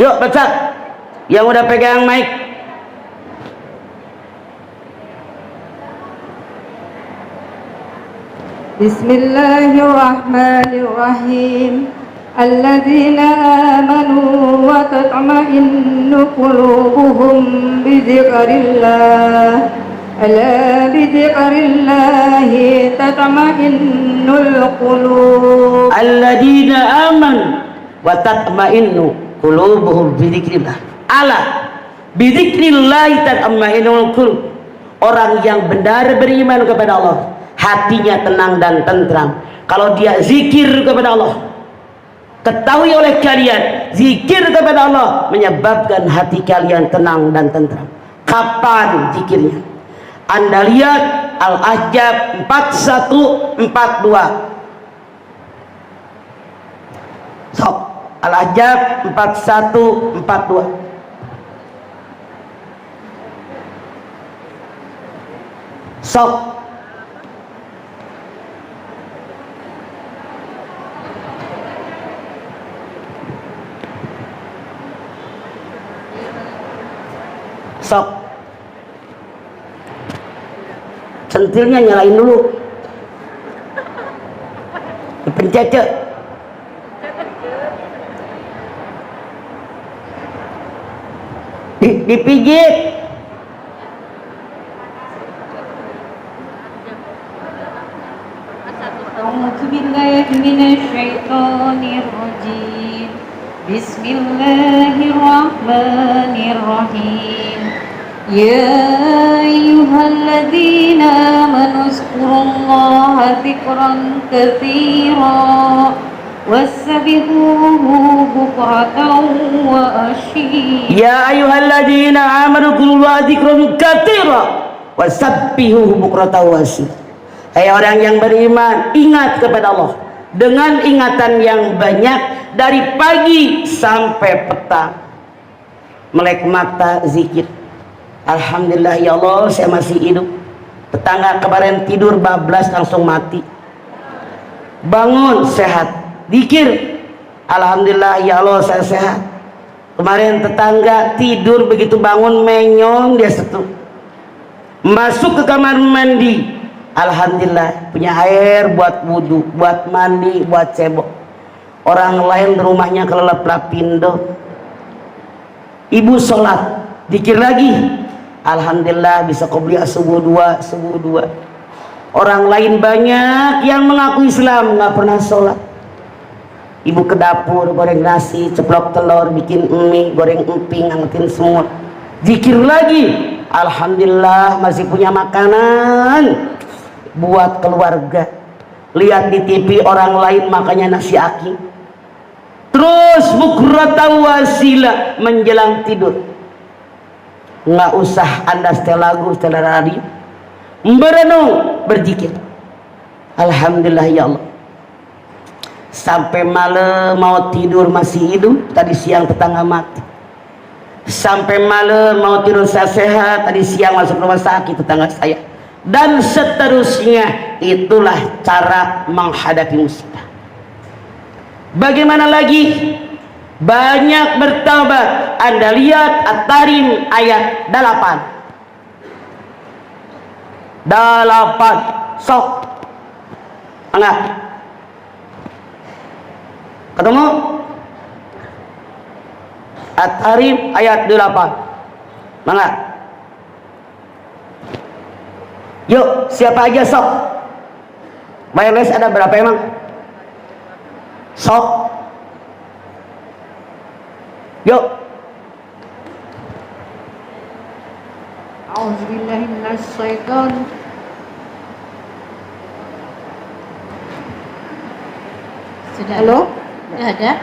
Yuk baca. Yang udah pegang mic. Bismillahirrahmanirrahim. Alladzina amanu wa tatma'innu qulubuhum bi dzikrillah. Ala bi dzikrillah tatma'innul qulub. Alladzina amanu wa tatma'innu qulubuhum bi dzikrillah. Ala bi dzikrillah tatma'innul qulub. Orang yang benar beriman kepada Allah, hatinya tenang dan tentram. Kalau dia zikir kepada Allah, Ketahui oleh kalian, zikir kepada Allah menyebabkan hati kalian tenang dan tentram. Kapan zikirnya? Anda lihat Al-Ahzab 4142. Sok, Al-Ahzab 4142. Sok. Sok. Centilnya nyalain dulu. Dipencet. Dipijit. أعوذ بالله من الشيطان الرجيم بسم الله الرحمن الرحيم يا أيها الذين آمنوا اذكروا الله ذكرا كثيرا وسبحوه بكرة وأصيلا Ya ayyuhalladzina amanu dzkurullaha dzikran katsira wasabbihuhu bukratan wa asila. Hai orang yang beriman, ingat kepada Allah dengan ingatan yang banyak dari pagi sampai petang. Melek mata zikir. Alhamdulillah ya Allah saya masih hidup. Tetangga kemarin tidur bablas langsung mati. Bangun sehat. Zikir. Alhamdulillah ya Allah saya sehat. Kemarin tetangga tidur begitu bangun menyong dia setuk. Masuk ke kamar mandi. Alhamdulillah punya air buat wudhu, buat mandi, buat cebok. Orang lain rumahnya kelelep lapindo. Ibu sholat, zikir lagi. Alhamdulillah bisa qobliyah subuh dua. Orang lain banyak yang mengaku Islam nggak pernah sholat. Ibu ke dapur goreng nasi, ceplok telur, bikin mie, goreng emping, ngangetin semua. Zikir lagi. Alhamdulillah masih punya makanan buat keluarga. Lihat di TV orang lain makanya nasi aki. Terus bukratan wasila menjelang tidur. Nggak usah Anda setel lagu, setel radio. Berenung, berzikir. Alhamdulillah ya Allah. Sampai malam mau tidur masih hidup, tadi siang tetangga mati. Sampai malam mau tidur saya sehat, tadi siang masuk rumah sakit tetangga saya. Dan seterusnya. Itulah cara menghadapi musibah. Bagaimana lagi? Banyak bertaubat. Anda lihat At-Tarim ayat 8. Sok angkat. Ketemu? At-Tarim ayat 8. Angkat. Yuk, siapa aja sok? Mayonnaise ada berapa emang? Sok. Yuk. A'udzubillahi minasyaiton. Sudah. Halo? Sudah ada?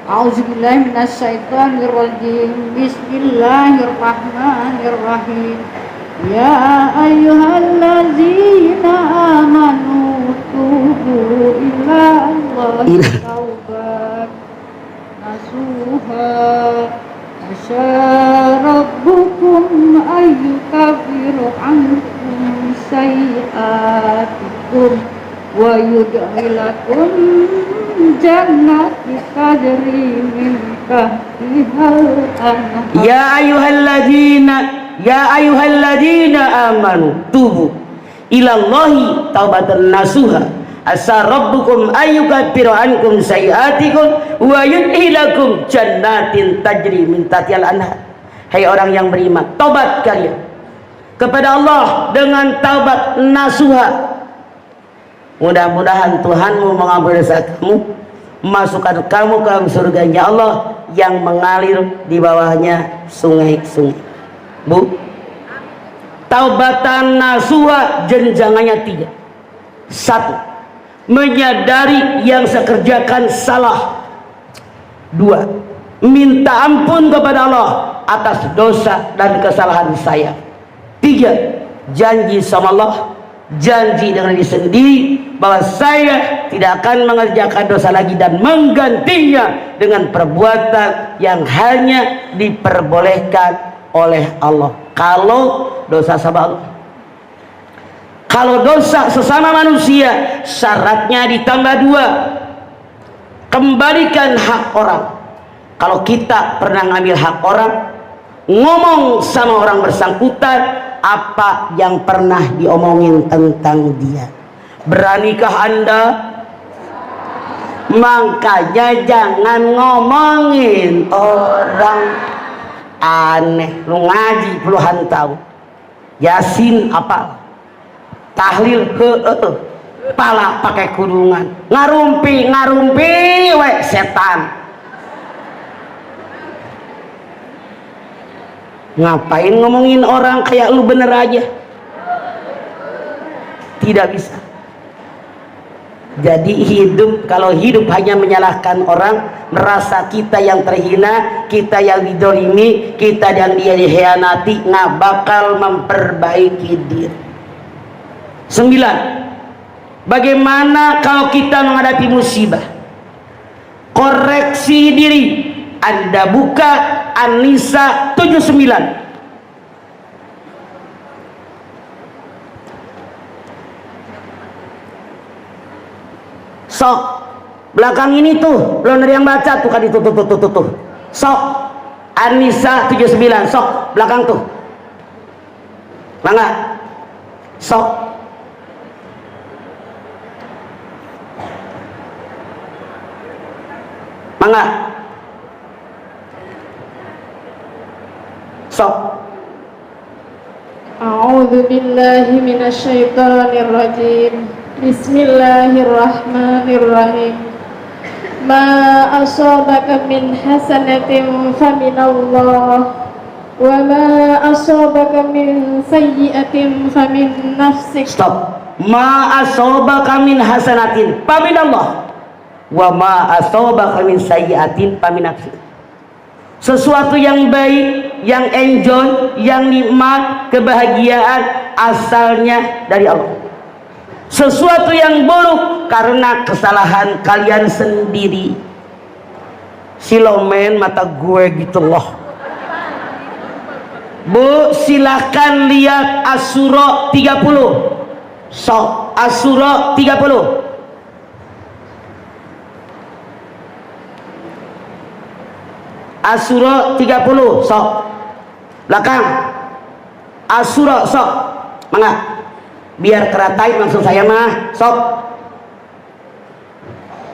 A'udzubillahi minasyaitonirrajim. Bismillahirrahmanirrahim. Ya ayyuhallazina amanu tubu ila Allahi taubat nasuha asya rabbukum ayyukaffiru ankum sayi'atikum wa yudkhilakum jannati tajri min tahtihal anhar. Ya ayyuhalladzina amanu tubu ilallahi taubatan nasuha asa rabbukum ayyukaffiru ankum sayiatikum wa yudkhilakum jannatin tajri min tahtihal anhar. Hai orang yang beriman, taubat kalian kepada Allah dengan taubat nasuha. Mudah-mudahan Tuhanmu mengampuni dosa kamu, masukkan kamu ke surganya Allah yang mengalir di bawahnya sungai-sungai. Bu, taubatan nasuha jenjangannya 3. 1. Menyadari yang sekerjakan salah, Dua, minta ampun kepada Allah atas dosa dan kesalahan saya. Tiga, janji sama Allah, janji dengan diri sendiri bahwa saya tidak akan mengerjakan dosa lagi dan menggantinya dengan perbuatan yang hanya diperbolehkan oleh Allah. Kalau dosa sama Allah, kalau dosa sesama manusia, syaratnya ditambah dua. Kembalikan hak orang. Kalau kita pernah ngambil hak orang, ngomong sama orang bersangkutan apa yang pernah diomongin tentang dia. Beranikah Anda? Makanya jangan ngomongin orang. Aneh, lu ngaji puluhan tahun, Yasin apa, tahlil pala pakai kurungan, ngarumpi we setan. Ngapain ngomongin orang kayak lu bener aja? Tidak bisa. Jadi kalau hidup hanya menyalahkan orang, merasa kita yang terhina, kita yang didolimi, kita yang dia dikhianati, nggak bakal memperbaiki diri. 9. Bagaimana kalau kita menghadapi musibah? Koreksi diri. Anda buka An-Nisa 79. Sok belakang ini tuh belum ada yang baca tuh kan, itu tuh. Sok An-Nisa 79, sok belakang tuh. Mangga. Sok. Mangga. Sok. A'udzu billahi minasyaitonir rajim. Bismillahirrahmanirrahim. Ma asabaka min hasanatin faminallah, wa ma asabaka min sayyi'atin famin nafsik. Stop. Ma asabaka min hasanatin faminallah, wa ma asabaka min sayyi'atin famin nafsik. Sesuatu yang baik, yang enjoy, yang nikmat, kebahagiaan asalnya dari Allah. Sesuatu yang buruk karena kesalahan kalian sendiri. Silomen mata gue gitu loh. Bu, silahkan lihat Asy-Syura 30. Sok Asy-Syura 30. Asy-Syura 30, sok belakang. Asy-Syura sok, mangga. Biar keratain langsung saya mah, sok.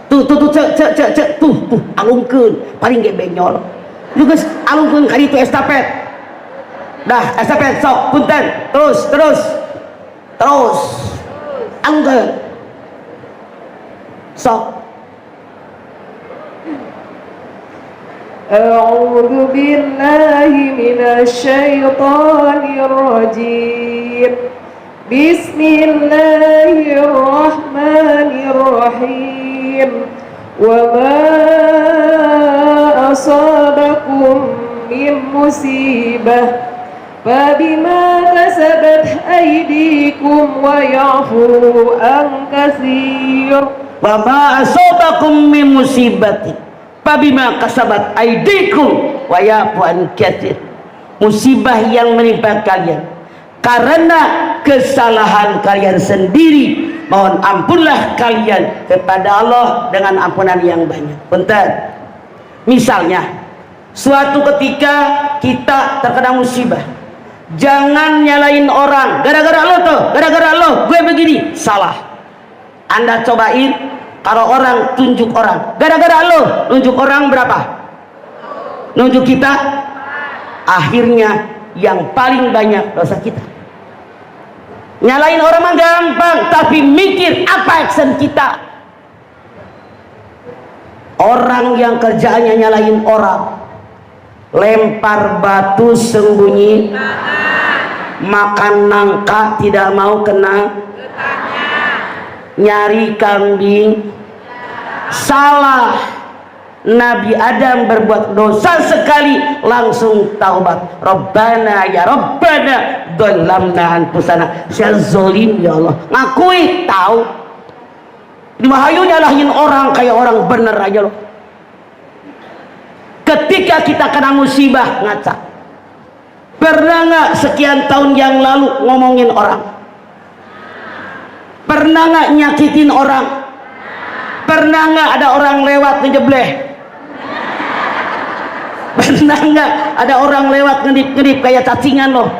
Tuh, cek, tuh, alungkeun, paling ge benyol. Juga alungkeun ka ditu estafet. Dah, estafet sok, punten. Terus. Alungkeun. Sok. A'udzu billahi minasyaitonir rajim. Bismillahirrahmanirrahim. Wa ma asabakum min musibah fabima kasabat aydikum wa ya'fu an katsir. Wa ma asabakum min musibatin fabima kasabat aydikum wa ya'fu an katsir. Musibah yang menimpa kalian karena kesalahan kalian sendiri, mohon ampunlah kalian kepada Allah dengan ampunan yang banyak. Bentar. Misalnya suatu ketika kita terkena musibah, jangan nyalain orang gara-gara lo tuh, gara-gara lo gue begini. Salah. Anda cobain, kalau orang tunjuk orang, gara-gara lo nunjuk orang berapa? Nunjuk kita, akhirnya yang paling banyak dosa kita. Nyalain orang mah gampang, tapi mikir apa action kita. Orang yang kerjaannya nyalain orang, lempar batu sembunyi, makan nangka tidak mau kena, nyari kambing, salah. Nabi Adam berbuat dosa sekali langsung taubat. Rabbana ya Rabbana dzalamna anfusana, saya zalim ya Allah, ngakui tahu dimahayu nyalahin orang kayak orang bener aja loh. Ketika kita kena musibah ngaca, pernah nggak sekian tahun yang lalu ngomongin orang? Pernah nggak nyakitin orang? Pernah nggak ada orang lewat ngejebleh? Pernah nggak ada orang lewat ngedip-ngedip kayak cacingan loh?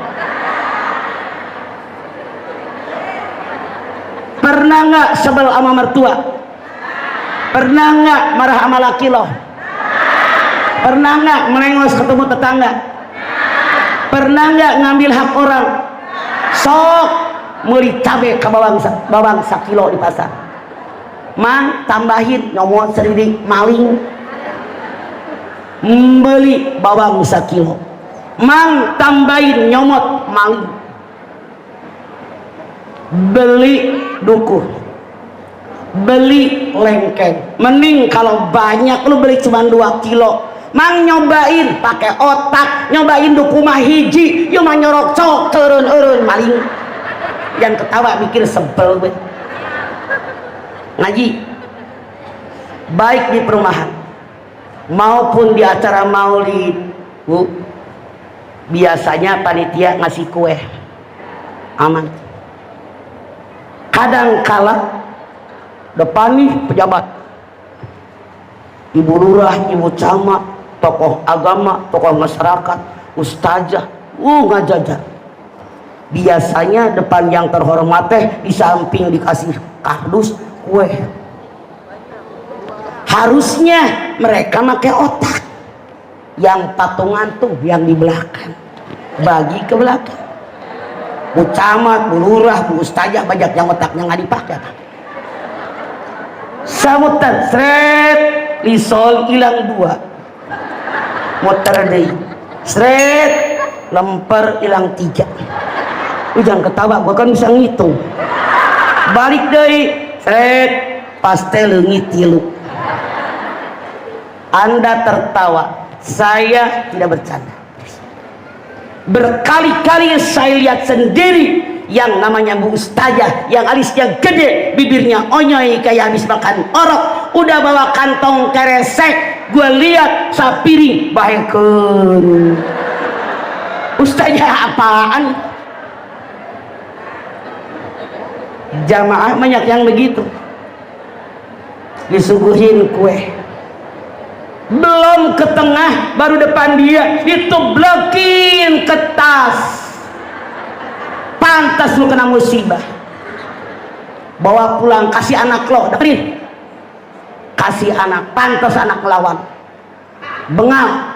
Pernah nggak sebel sama mertua? Pernah nggak marah sama laki lo? Pernah nggak melengos ketemu tetangga? Pernah nggak ngambil hak orang? Sok meuli cabe ke bawang sakilo di pasar, mang tambahin nyomot seridik maling, beli bawang sakilo, mang tambahin nyomot maling, beli dukuh, beli lengkeng. Mending kalau banyak lu beli cuma 2 kilo, mang nyobain pakai otak, nyobain dukuh mah hiji, yo mah nyorok cok turun maling. Yang ketawa mikir sebel gue. Ngaji baik di perumahan maupun di acara maulid, Bu, biasanya panitia ngasih kue aman. Kadang kala depan nih pejabat, ibu lurah, ibu camat, tokoh agama, tokoh masyarakat, ustazah, ngajajar. Biasanya depan yang terhormat teh di samping dikasih kardus kue. Harusnya mereka pakai otak. Yang patungan tuh yang di belakang, bagi ke belakang. Bu camat, bu lurah, bu ustazah banyak yang otaknya nggak dipakai. Samutan sret lisol hilang 2, muter deh sret lemper hilang 3. Jangan ketawa, gua kan bisa ngitung. Balik deh sret pastel leungit 3. Anda tertawa, saya tidak bercanda. Berkali-kali saya lihat sendiri yang namanya Bu Ustazah yang alisnya gede, bibirnya onyoy kayak habis makan orok, udah bawa kantong keresek, gue lihat sapiring bahekeun. Ustazah apaan? Jamaah banyak yang begitu, disuguhin kue belum ke tengah, baru depan dia ditublekin ke tas. Pantas lu kena musibah. Bawa pulang, kasih anak lo, dengerin, kasih anak, pantas anak lawan bengal,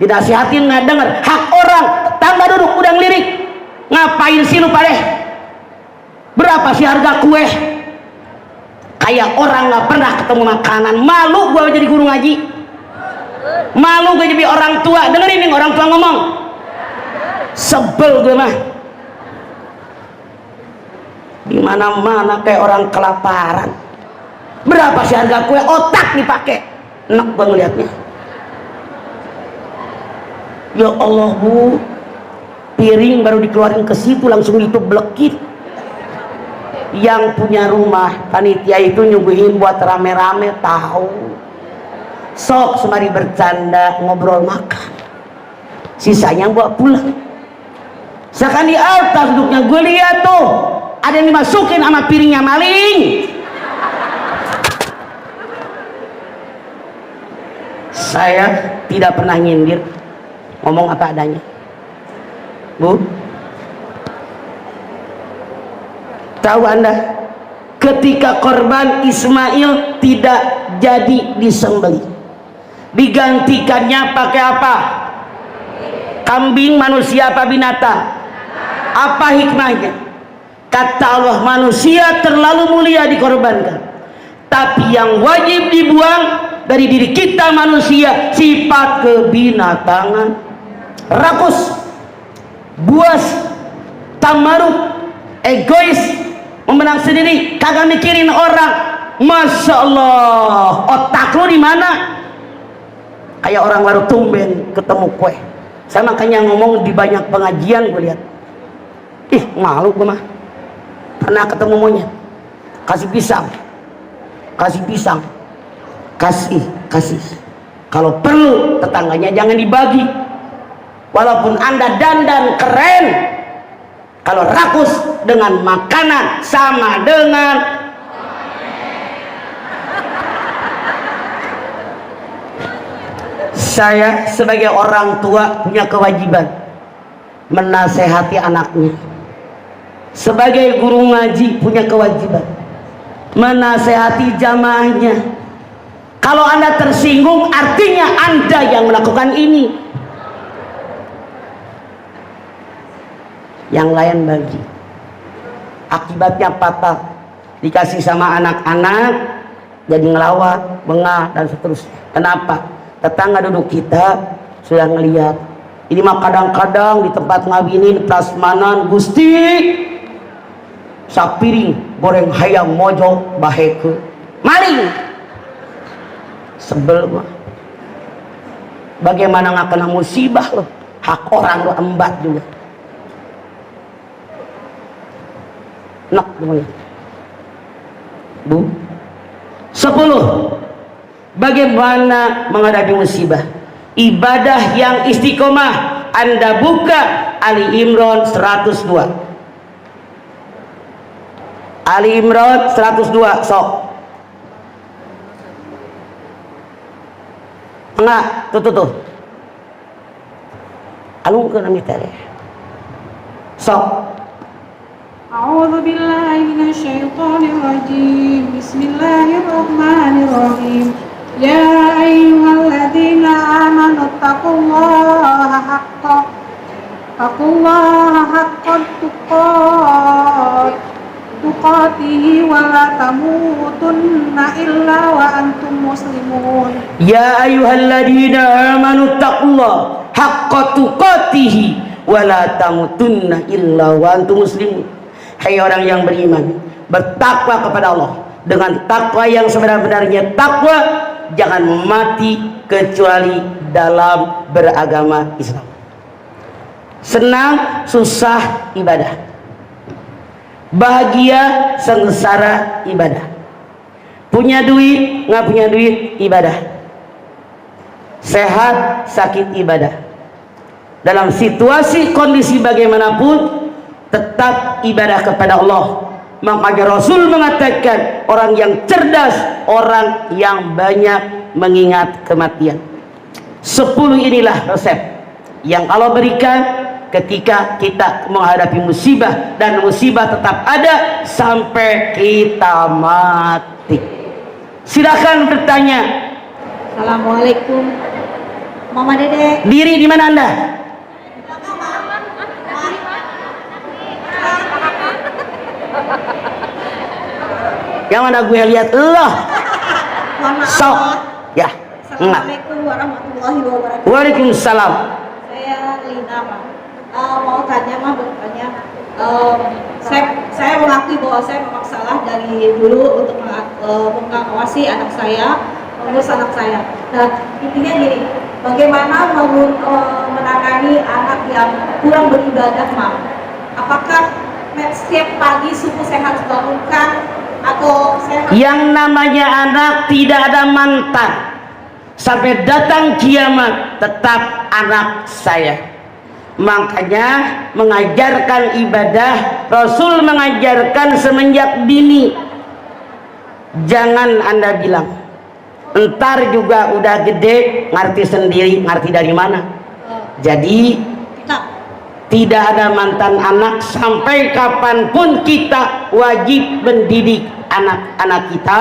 dinasihatin nggak denger, hak orang. Tangga duduk udah ngelirik, ngapain sih lu padeh? Berapa sih harga kue? Kayak orang nggak pernah ketemu makanan. Malu gua jadi guru ngaji, malu gue jadi orang tua. Dengerin nih orang tua ngomong, sebel gue mah. Di mana-mana kayak orang kelaparan. Berapa sih harga kue? Otak dipakai. Enak gue ngeliatnya. Ya Allah Bu, piring baru dikeluarin ke situ langsung ditublekit. Yang punya rumah panitia itu nyuguhin buat rame-rame, tahu. Sok semari bercanda, ngobrol, makan, sisanya bawa pulang. Seakan di atas duduknya, gue lihat tuh ada yang dimasukin sama piringnya maling. Saya tidak pernah nyindir, ngomong apa adanya. Bu, tahu Anda ketika korban Ismail tidak jadi disembelih, digantikannya pakai apa? Kambing. Manusia apa binatang? Apa hikmahnya? Kata Allah, manusia terlalu mulia dikorbankan, tapi yang wajib dibuang dari diri kita manusia sifat kebinatangan, rakus, buas, tamaruk, egois, memenang sendiri, kagak mikirin orang. Masya Allah, otak lu di mana? Kayak orang baru tumben ketemu kue. Saya makanya ngomong di banyak pengajian gue lihat. Ih, malu gue mah. Pernah ketemu monyet. Kasih pisang. Kasih pisang. Kasih. Kalau perlu tetangganya jangan dibagi. Walaupun Anda dandan keren, kalau rakus dengan makanan sama dengan saya sebagai orang tua punya kewajiban menasehati anaknya. Sebagai guru ngaji punya kewajiban menasehati jamaahnya. Kalau Anda tersinggung artinya Anda yang melakukan ini. Yang lain bagi. Akibatnya fatal. Dikasih sama anak-anak jadi ngelawak, bengah dan seterusnya. Kenapa? Tetangga duduk kita sudah ngelihat. Ini mah kadang-kadang di tempat ngawinin prasmanan Gusti sapiring goreng hayam mojo baheke maling. Sebel mah. Bagaimana nggak kena musibah loh? Hak orang lo embat juga. Nak semuanya. Bu. 10. Bagaimana menghadapi musibah? Ibadah yang istiqomah. Anda buka Ali Imran 102. Ali Imran 102 sok. Enggak, tuh. Anu ke nami tadi. Sok. A'udzu billahi minasyaitonir rajim. Bismillahirrahmanirrahim. Ya ayyuhalladzina amanu taqullaha haqqa tuqatihi wa la tamutunna illa wa antum muslimun. Ya ayyuhalladzina amanu taqullaha haqqa tuqatihi wa la tamutunna illa wa antum muslimun. Hai orang yang beriman, bertakwa kepada Allah dengan takwa yang sebenar-benarnya takwa. Jangan mati kecuali dalam beragama Islam. Senang susah ibadah, bahagia sengsara ibadah, punya duit nggak punya duit ibadah, sehat sakit ibadah. Dalam situasi kondisi bagaimanapun tetap ibadah kepada Allah. Maka Rasul mengatakan orang yang cerdas, orang yang banyak mengingat kematian. 10 inilah resep yang Allah berikan ketika kita menghadapi musibah, dan musibah tetap ada sampai kita mati. Silakan bertanya. Assalamualaikum Mama Dede. Diri di mana Anda? Yang mana gue lihat Allah. Sok ya. Assalamualaikum warahmatullahi wabarakatuh. Waalaikumsalam. Saya Lina, Pak. Mau tanya, bertanya. Saya mengakui bahwa saya memang salah dari dulu untuk mengawasi anak saya, mengurus anak saya. Nah, intinya gini, bagaimana menangani anak yang kurang beribadah, Mak? Apakah setiap pagi subuh saya harus bangunkan? Yang namanya anak tidak ada mantan. Sampai datang kiamat tetap anak saya. Makanya mengajarkan ibadah, Rasul mengajarkan semenjak dini. Jangan Anda bilang entar juga udah gede ngerti sendiri, ngerti dari mana. Jadi tidak ada mantan anak. Sampai kapanpun kita wajib mendidik anak-anak kita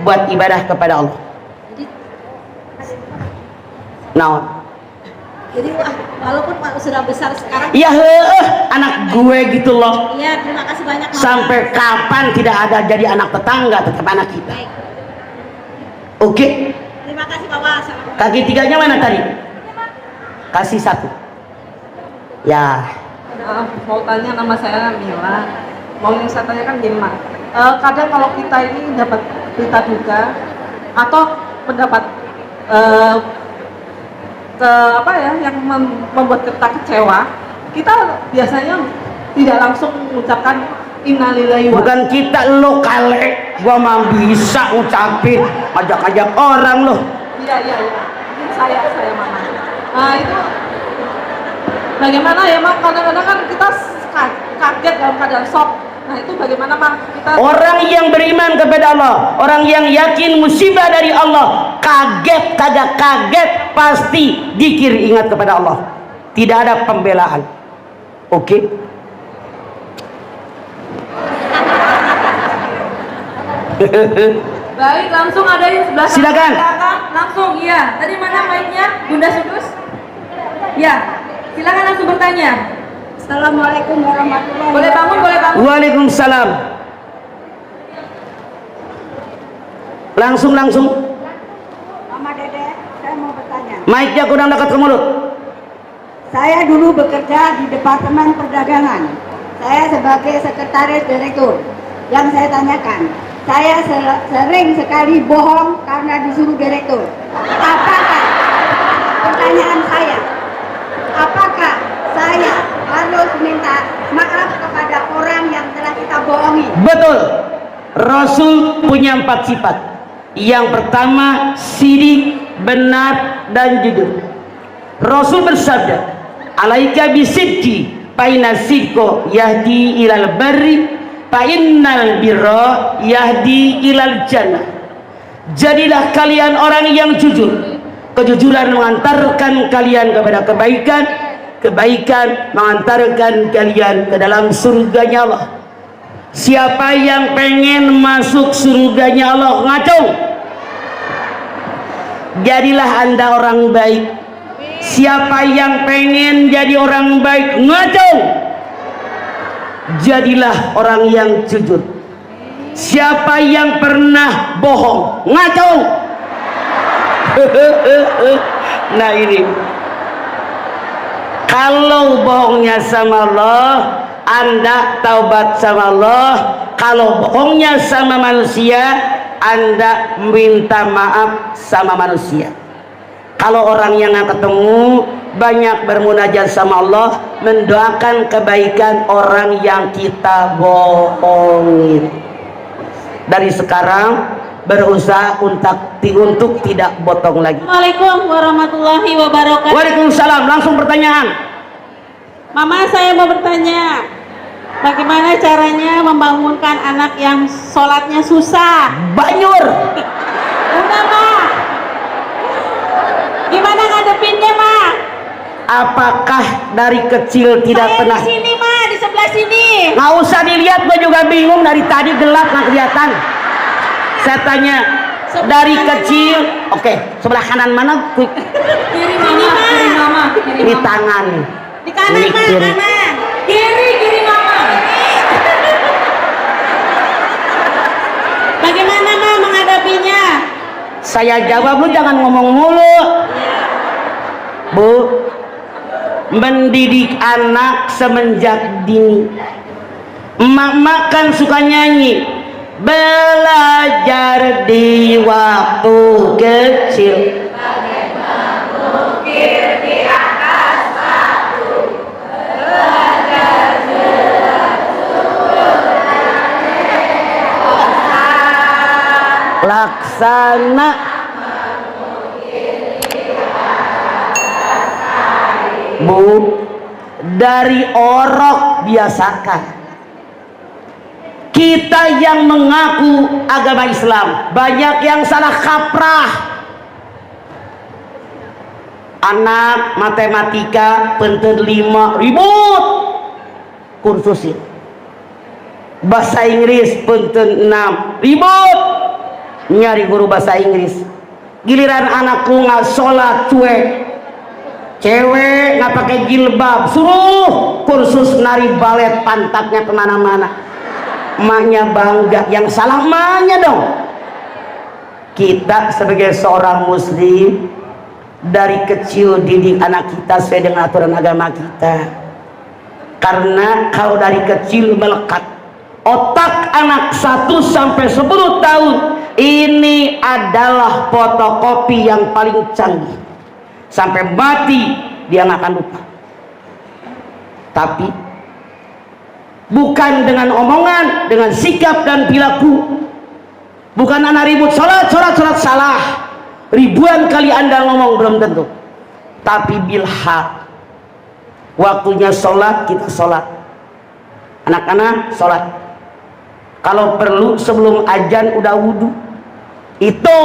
buat ibadah kepada Allah. Jadi walaupun sudah besar sekarang. Ya anak gue gitu loh. Iya, terima kasih banyak Mama. Sampai kapan tidak ada jadi anak tetangga, tetap anak kita. Baik. Oke. Terima kasih Bapak. Kaki tiganya mana tadi? Kasih 1. Ya. Mau tanya, nama saya Mila. Mau yang saya tanyakan gimana? Kadang kalau kita ini dapat berita duka atau mendapat yang membuat kita kecewa, kita biasanya tidak langsung mengucapkan innalillahi wa. Bukan kita, lo kale, gua mah bisa ngucapin, ajak-ajak orang lo. Iya. Ini saya mama. Nah itu bagaimana ya mak? Kadang-kadang kan kita kaget dalam keadaan shock. Nah itu bagaimana mak? Orang yang beriman kepada Allah, orang yang yakin musibah dari Allah, kaget kagak kaget pasti dikir ingat kepada Allah. Tidak ada pembelaan. Oke? Baik, langsung ada yang sebelah kanan. Silakan. Langsung, iya. Tadi mana mic-nya? Bunda Sudus? Ya, silakan langsung bertanya. Assalamualaikum warahmatullahi wabarakatuh. Boleh bangun. Waalaikumsalam. Langsung. Mama Dede, saya mau bertanya. Mic-nya kurang dekat ke mulut. Saya dulu bekerja di Departemen Perdagangan. Saya sebagai sekretaris direktur. Yang saya tanyakan, saya sering sekali bohong karena disuruh direktur. Pertanyaan saya, apakah saya harus minta maaf kepada orang yang telah kita bohongi? Betul. Rasul punya 4 sifat. Yang pertama, sidik, benar, dan jujur. Rasul bersabda, alaika bisidqi fa inna sidqa yahdi ilal barri fa innal birra yahdi ilal jannah. Jadilah kalian orang yang jujur. Kejujuran mengantarkan kalian kepada kebaikan, kebaikan mengantarkan kalian ke dalam surganya Allah. Siapa yang pengen masuk surganya Allah, ngaco. Jadilah Anda orang baik. Siapa yang pengen jadi orang baik, ngaco. Jadilah orang yang jujur. Siapa yang pernah bohong, ngaco. Nah ini, kalau bohongnya sama Allah, Anda taubat sama Allah. Kalau bohongnya sama manusia, Anda minta maaf sama manusia. Kalau orang yang nggak ketemu, banyak bermunajat sama Allah, mendoakan kebaikan orang yang kita bohongin. Dari sekarang berusaha untuk tidak botong lagi. Assalamualaikum warahmatullahi wabarakatuh. Waalaikumsalam. Langsung pertanyaan. Mama, saya mau bertanya, bagaimana caranya membangunkan anak yang sholatnya susah? Banyur. Udah, Ma. Gimana ngadepinnya, Ma? Apakah dari kecil tidak Saya pernah? di sini, Ma, di sebelah sini. Nggak usah dilihat, gue juga bingung, dari tadi gelap nggak kelihatan. Saya tanya, dari kecil, oke, sebelah kanan mana? Kiri mama. Ini tangan. Di kanan, Ini Ma, kiri. kanan. Kiri mama. Bagaimana, Ma, menghadapinya? Saya jawab, lu jangan ngomong mulu. Bu, mendidik anak semenjak dini. Emak-emak kan suka nyanyi, belajar di waktu kecil. Laksana. Bu, dari orok biasakan. Kita yang mengaku agama Islam banyak yang salah kaprah. Anak matematika penten 5 ribut kursusin. Bahasa Inggris penten 6 ribut nyari guru bahasa Inggris. Giliran anakku nggak sholat cuek, cewek nggak pakai jilbab, suruh kursus nari balet, pantatnya kemana-mana. Emaknya bangga, yang salah emaknya dong. Kita sebagai seorang muslim dari kecil didik anak kita sesuai dengan aturan agama kita. Karena kalau dari kecil melekat otak anak 1 sampai 10 tahun, ini adalah fotokopi yang paling canggih. sampai mati dia nggak akan lupa. Tapi bukan dengan omongan, dengan sikap dan perilaku. Bukan anak ribut sholat salah, ribuan kali anda ngomong belum tentu. Tapi bilhaq, waktunya sholat kita sholat, anak-anak sholat. Kalau perlu sebelum azan udah wudhu. Itu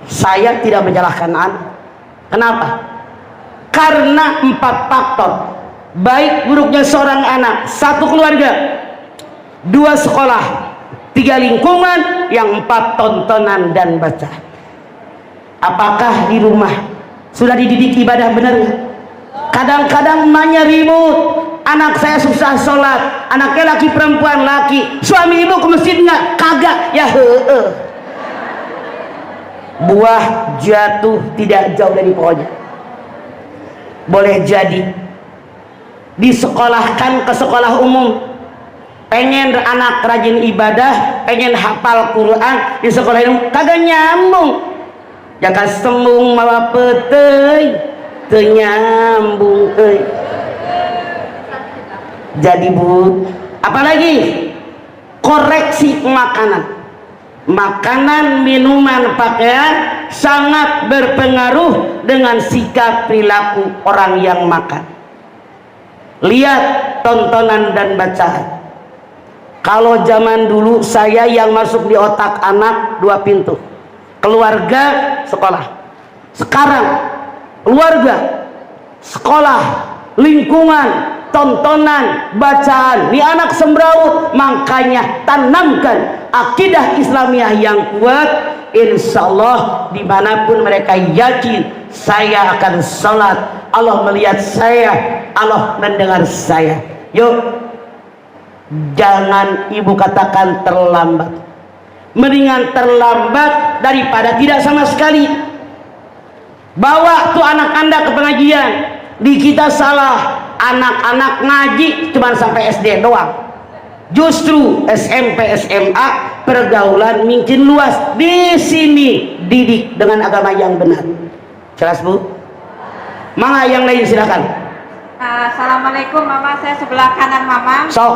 saya tidak menyalahkan anak. Kenapa? Karena 4 faktor baik buruknya seorang anak: 1 keluarga, 2 sekolah, 3 lingkungan, yang 4 tontonan dan baca. Apakah di rumah sudah dididik ibadah benar? Kadang-kadang emaknya ribut, anak saya susah sholat, anaknya laki perempuan laki, suami ibu ke masjid nggak? Kagak. Ya buah jatuh tidak jauh dari pohonnya. Boleh jadi disekolahkan ke sekolah umum, pengen anak rajin ibadah, pengen hafal Quran, di sekolah umum kagak nyambung. Jangan sembung mawa petei ternyambung. Jadi bu, apalagi koreksi makanan, minuman, pakaian sangat berpengaruh dengan sikap perilaku orang yang makan. Lihat tontonan dan bacaan. Kalau zaman dulu saya yang masuk di otak anak 2 pintu, keluarga, sekolah. Sekarang keluarga, sekolah, lingkungan, tontonan, bacaan. Ini anak sembraut, makanya tanamkan akidah Islamiyah yang kuat. Insya Allah dimanapun mereka yakin saya akan sholat, Allah melihat saya, Allah mendengar saya. Yuk, jangan ibu katakan terlambat. Mendingan terlambat daripada tidak sama sekali. Bawa tuh anak anda ke pengajian. Di kita salah, anak-anak ngaji cuma sampai SD doang. Justru SMP SMA pergaulan makin luas. Di sini didik dengan agama yang benar. Jelas bu? Mangga yang lain silakan. Assalamualaikum mama, saya sebelah kanan mama. Sok.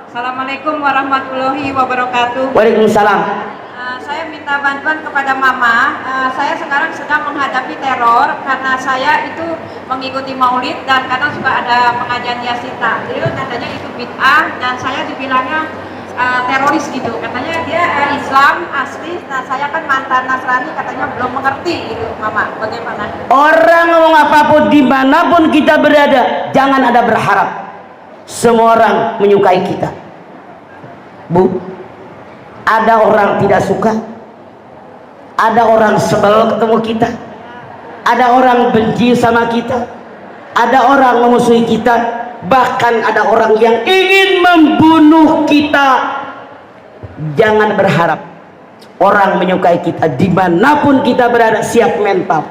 Assalamualaikum warahmatullahi wabarakatuh. Waalaikumsalam. Saya minta bantuan kepada mama. Saya sekarang sedang menghadapi teror karena saya itu mengikuti maulid dan kadang suka ada pengajian yasin tahlil, katanya itu bid'ah dan saya dibilangnya teroris gitu. Katanya dia Islam asli. Nah saya kan mantan Nasrani, katanya belum mengerti gitu mama. Bagaimana? Orang ngomong apapun dimanapun kita berada, jangan ada berharap semua orang menyukai kita. Bu, ada orang tidak suka, ada orang sebel ketemu kita, ada orang benci sama kita, ada orang memusuhi kita, bahkan ada orang yang ingin membunuh kita. Jangan berharap orang menyukai kita dimanapun kita berada. Siap mental,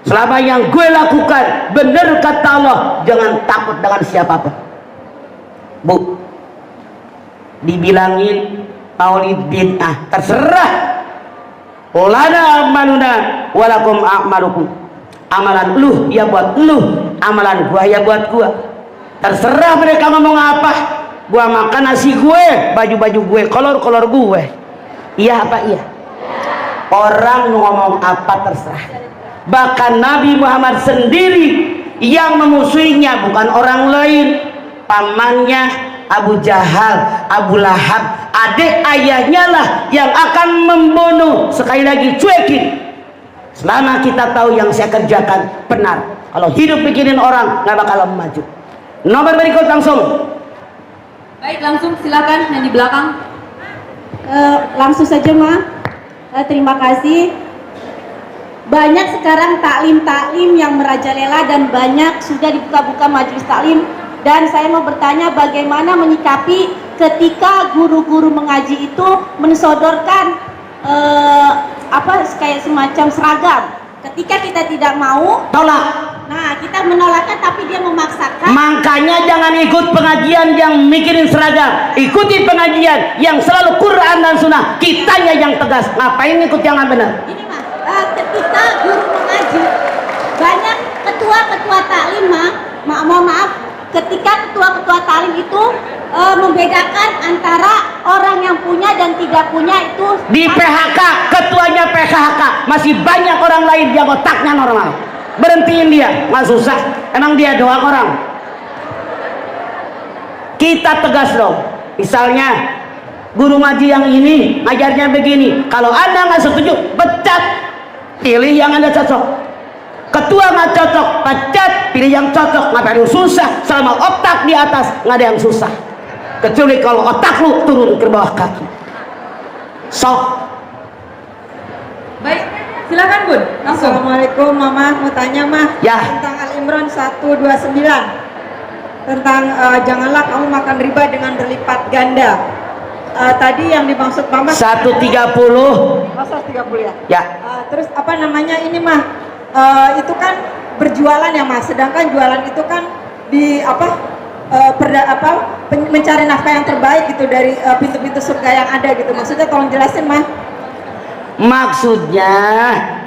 selama yang gue lakukan benar kata Allah, jangan takut dengan siapapun. Bu, dibilangin maulid bid'ah, terserah. Lana amaluna walakum a'malukum. Amalan lu ya buat lu, amalan gua ya buat gua. Terserah mereka ngomong apa. Gua makan nasi gue, baju-baju gue, kolor-kolor gue. Iya apa iya? Orang ngomong apa terserah. Bahkan Nabi Muhammad sendiri yang memusuhinya bukan orang lain, pamannya Abu Jahal, Abu Lahab, adik ayahnya lah yang akan membunuh. Sekali lagi cuekin. Selama kita tahu yang saya kerjakan benar, kalau hidup pikirin orang nggak bakal maju. Nomor berikut langsung. Baik, langsung silakan yang di belakang. Langsung saja Ma. Terima kasih. Banyak sekarang taklim-taklim yang merajalela dan banyak sudah dibuka-buka majelis taklim. Dan saya mau bertanya bagaimana menyikapi ketika guru-guru mengaji itu mensodorkan kayak semacam seragam. Ketika kita tidak mau, Tolak. nah kita menolaknya tapi dia memaksakan. Makanya jangan ikut pengajian yang mikirin seragam. Ikuti pengajian yang selalu Quran dan Sunnah. Kitanya yang tegas. Ngapain ikut yang nggak benar? Ini Mas, ketika guru mengaji ketua taklim mohon maaf, ketika ketua taklim itu membedakan antara orang yang punya dan tidak punya itu di PHK, ketuanya PHK, masih banyak orang lain yang otaknya normal. Berhentiin dia, nggak susah. Emang dia doang orang. Kita tegas dong. Misalnya guru ngaji yang ini ngajarnya begini, kalau Anda nggak setuju, pecat, pilih yang Anda cocok. Ketua nggak cocok, pecat, pilih yang cocok. Nggak perlu susah, selama otak di atas nggak ada yang susah, kecuali kalau otak lu turun ke bawah kaki. Sok. Baik, silakan Bun. Langsung. Assalamualaikum Mama, mau tanya Mah Ya. tentang Al-Imran 129 tentang janganlah kamu makan riba dengan berlipat ganda. Tadi yang dimaksud Mama 130. 130 ya. Ya. Terus apa namanya ini Mah itu kan berjualan ya Mas, sedangkan jualan itu kan di mencari nafkah yang terbaik gitu dari pintu-pintu surga yang ada gitu. Maksudnya tolong jelasin Mah. Maksudnya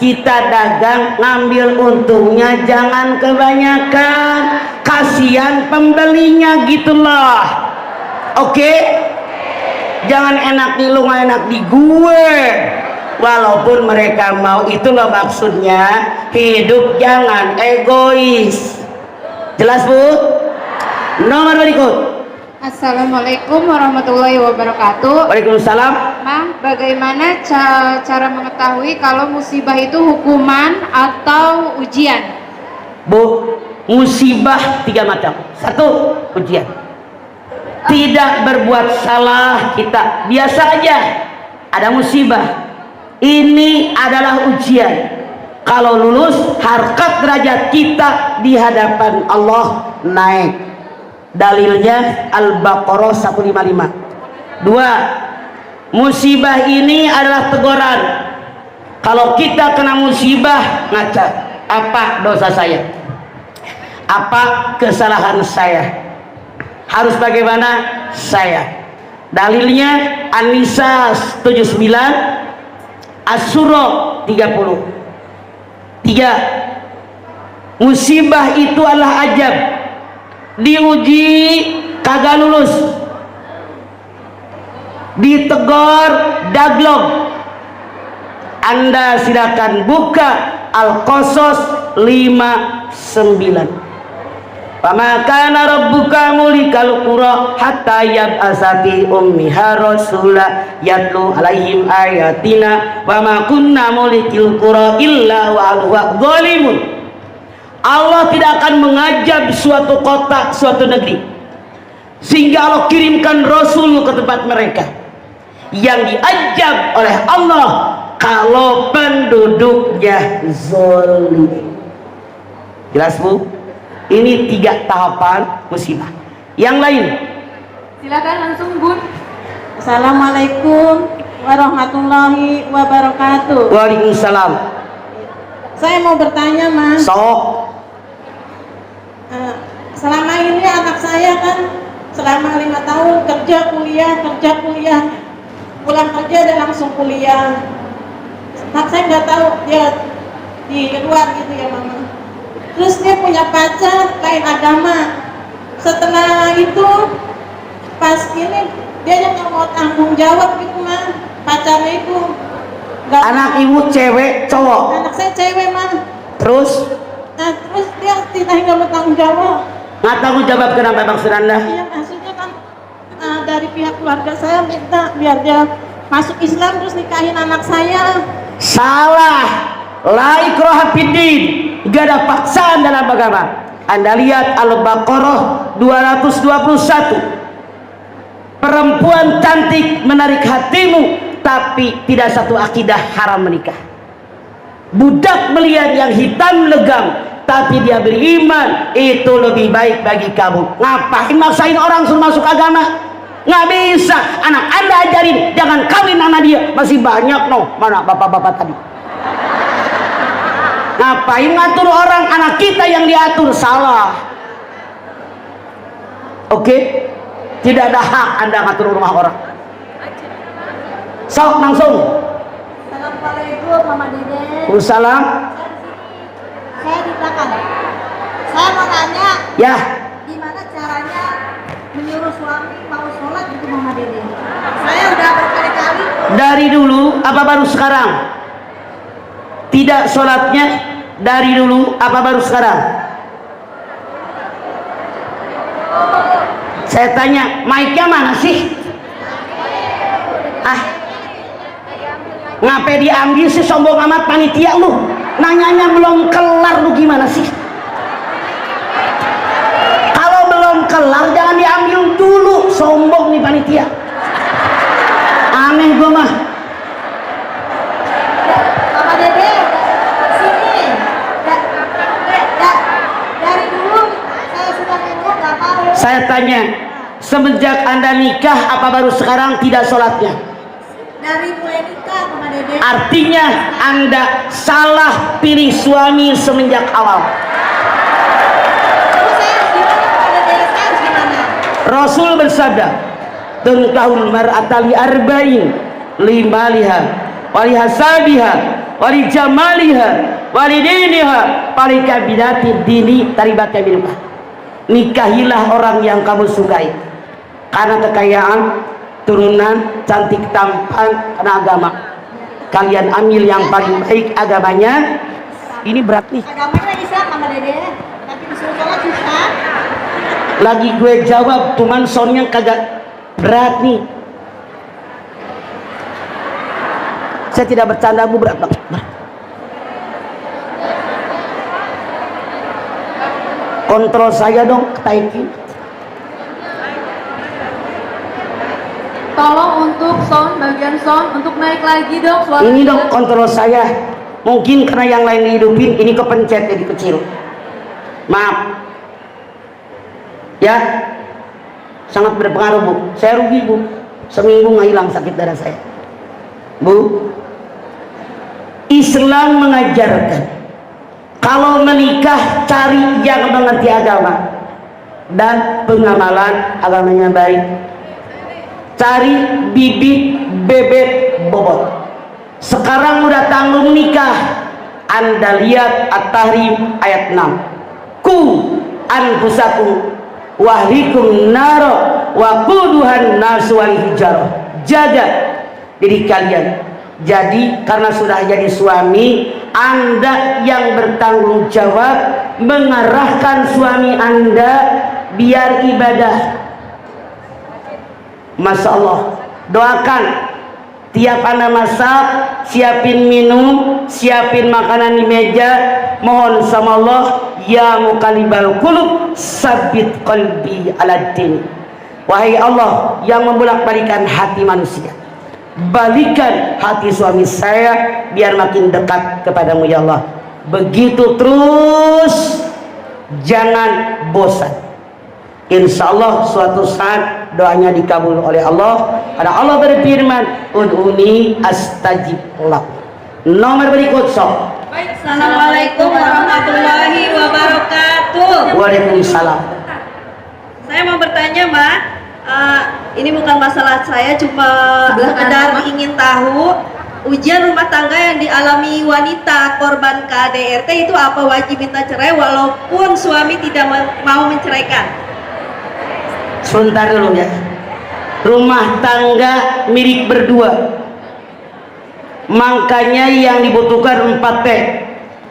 kita dagang ngambil untungnya jangan kebanyakan, kasihan pembelinya gitu loh. Oke? Jangan enak di lu nggak enak di gue, walaupun mereka mau. Itu loh maksudnya, hidup jangan egois. Jelas Bu? Nomor berikut. Assalamualaikum warahmatullahi wabarakatuh. Waalaikumsalam. Ma, bagaimana cara mengetahui kalau musibah itu hukuman atau ujian? Bu, musibah 3 macam. 1, ujian. Tidak berbuat salah kita, biasa aja ada musibah. Ini adalah ujian. Kalau lulus, harkat derajat kita di hadapan Allah naik. Dalilnya Al-Baqarah 155. 2, musibah ini adalah teguran. Kalau kita kena musibah, ngaca, apa dosa saya, apa kesalahan saya, harus bagaimana saya. Dalilnya An-Nisa 79, Asy-Syura 30. 3, musibah itu adalah ajab. Diuji kagak lulus, ditegor daglog. Anda silakan buka Al-Qasas 59. Fama kana rabbuka mulikal qura hatta yab'asa fi ummiha rasula yatlu alaihim ayatina wa ma kunna mulikil qura illa wa huwa zalimun. Allah tidak akan mengajab suatu kota, suatu negeri sehingga Allah kirimkan Rasul ke tempat mereka. Yang diajab oleh Allah kalau penduduknya zalim. Jelas Bu? Ini 3 tahapan musibah. Yang lain Silakan langsung Bun. Assalamualaikum warahmatullahi wabarakatuh. Waalaikumsalam. Saya mau bertanya Mas. Sok. Selama ini anak saya kan selama 5 tahun kerja kuliah, pulang kerja dan langsung kuliah. Nah, saya nggak tahu dia di luar gitu ya Mama. Terus dia punya pacar lain agama. Setelah itu pas ini dia nggak mau tanggung jawab gitu Mah. Pacarnya itu nggak. Anak ibu cewek cowok? Anak saya cewek Mah. Terus? Nah terus dia tidak mau tanggung jawab. Nggak tanggung jawab, kenapa maksud Anda? Iya maksudnya kan dari pihak keluarga saya minta biar dia masuk Islam terus nikahin anak saya. Salah. La ikraha fiddin. Gak ada paksaan dalam agama. Anda lihat Al-Baqarah 221. Perempuan cantik menarik hatimu, tapi tidak satu akidah haram menikah. Budak melihat yang hitam legam, tapi dia beriman, itu lebih baik bagi kamu. Ngapain maksain orang suruh masuk agama? Nggak bisa. Anak Anda ajarin jangan kawin sama dia. Masih banyak no. Mana bapak-bapak tadi? Ngapain ngatur orang? Anak kita yang diatur. Salah. Oke? Tidak ada hak Anda ngatur rumah orang. Sok langsung. Assalamualaikum Mama Dede. Waalaikumsalam. Saya di belakang. Saya mau tanya, Ya, gimana caranya menyuruh suami mau sholat gitu Mama Dede? Saya udah berkali-kali. dari dulu apa baru sekarang? Tidak sholatnya dari dulu apa baru sekarang? Saya tanya, mic-nya mana sih? Ngapain diambil sih, sombong amat panitia lu? Nanyanya belum kelar lu gimana sih? Kalau belum kelar jangan diambil dulu, sombong nih panitia. Aneh gua mah. Mama Dede, sini. Dari dulu saya sudah ngomong gak mau. Saya tanya, semenjak Anda nikah apa baru sekarang tidak sholatnya? Dari mulai nikah Mama Dede. Artinya Anda salah pilih suami semenjak awal. Terus saya harus gimana Mama Dede? Saya harus gimana? Rasul bersabda, "Tunkahul mar'ata li arba'in, li maliha, wa li hasabiha, wa li jamaliha, wa li diniha, wa li kabidati dini taribaka minha." Nikahilah orang yang kamu sukai karena kekayaan, turunan, cantik tampan, karena agama. Kalian ambil yang paling baik agamanya. Ini berat nih. Agamanya bisa Mama Dede, tapi disuruh sholat susah. Lagi gue jawab, cuman soundnya kagak berat nih. Saya tidak bercanda, bu, berat banget. Kontrol saya dong, Taiki. Tolong untuk sound, bagian sound untuk naik lagi dong suara. Ini dong kontrol saya. Mungkin karena yang lain dihidupin, ini kepencet jadi kecil. Maaf. Ya, sangat berpengaruh, bu. Saya rugi, bu. Seminggu nggak hilang sakit darah saya, bu. Islam mengajarkan kalau menikah cari yang mengerti agama dan pengamalan agamanya baik. Cari bibit bebek bobot. Sekarang udah tanggung nikah. Anda lihat At-Tahrim ayat 6. Ku anfusakum wahlikum naro wa quduhan nasu wal hijarah. Jaga diri kalian. Jadi karena sudah jadi suami, Anda yang bertanggung jawab mengarahkan suami Anda biar ibadah. Masya Allah, doakan tiap Anda masak, siapin minum, siapin makanan di meja, mohon sama Allah, ya muqallibal qulub sabit qalbi ala din. Wahai Allah yang membolak-balikan hati manusia, balikan hati suami saya biar makin dekat kepadamu ya Allah. Begitu terus, jangan bosan. Insya Allah suatu saat doanya dikabul oleh Allah. Karena Allah berfirman, ud'uni astajib lakum. Nomor berikut, sok. Assalamualaikum warahmatullahi wabarakatuh. Waalaikumsalam. Saya mau bertanya, Mbak. Ini bukan masalah saya, cuma sekedar ingin tahu ujian rumah tangga yang dialami wanita korban KDRT itu apa wajib minta cerai walaupun suami tidak mau menceraikan? Sebentar dulu ya. Rumah tangga milik berdua, makanya yang dibutuhkan 4T.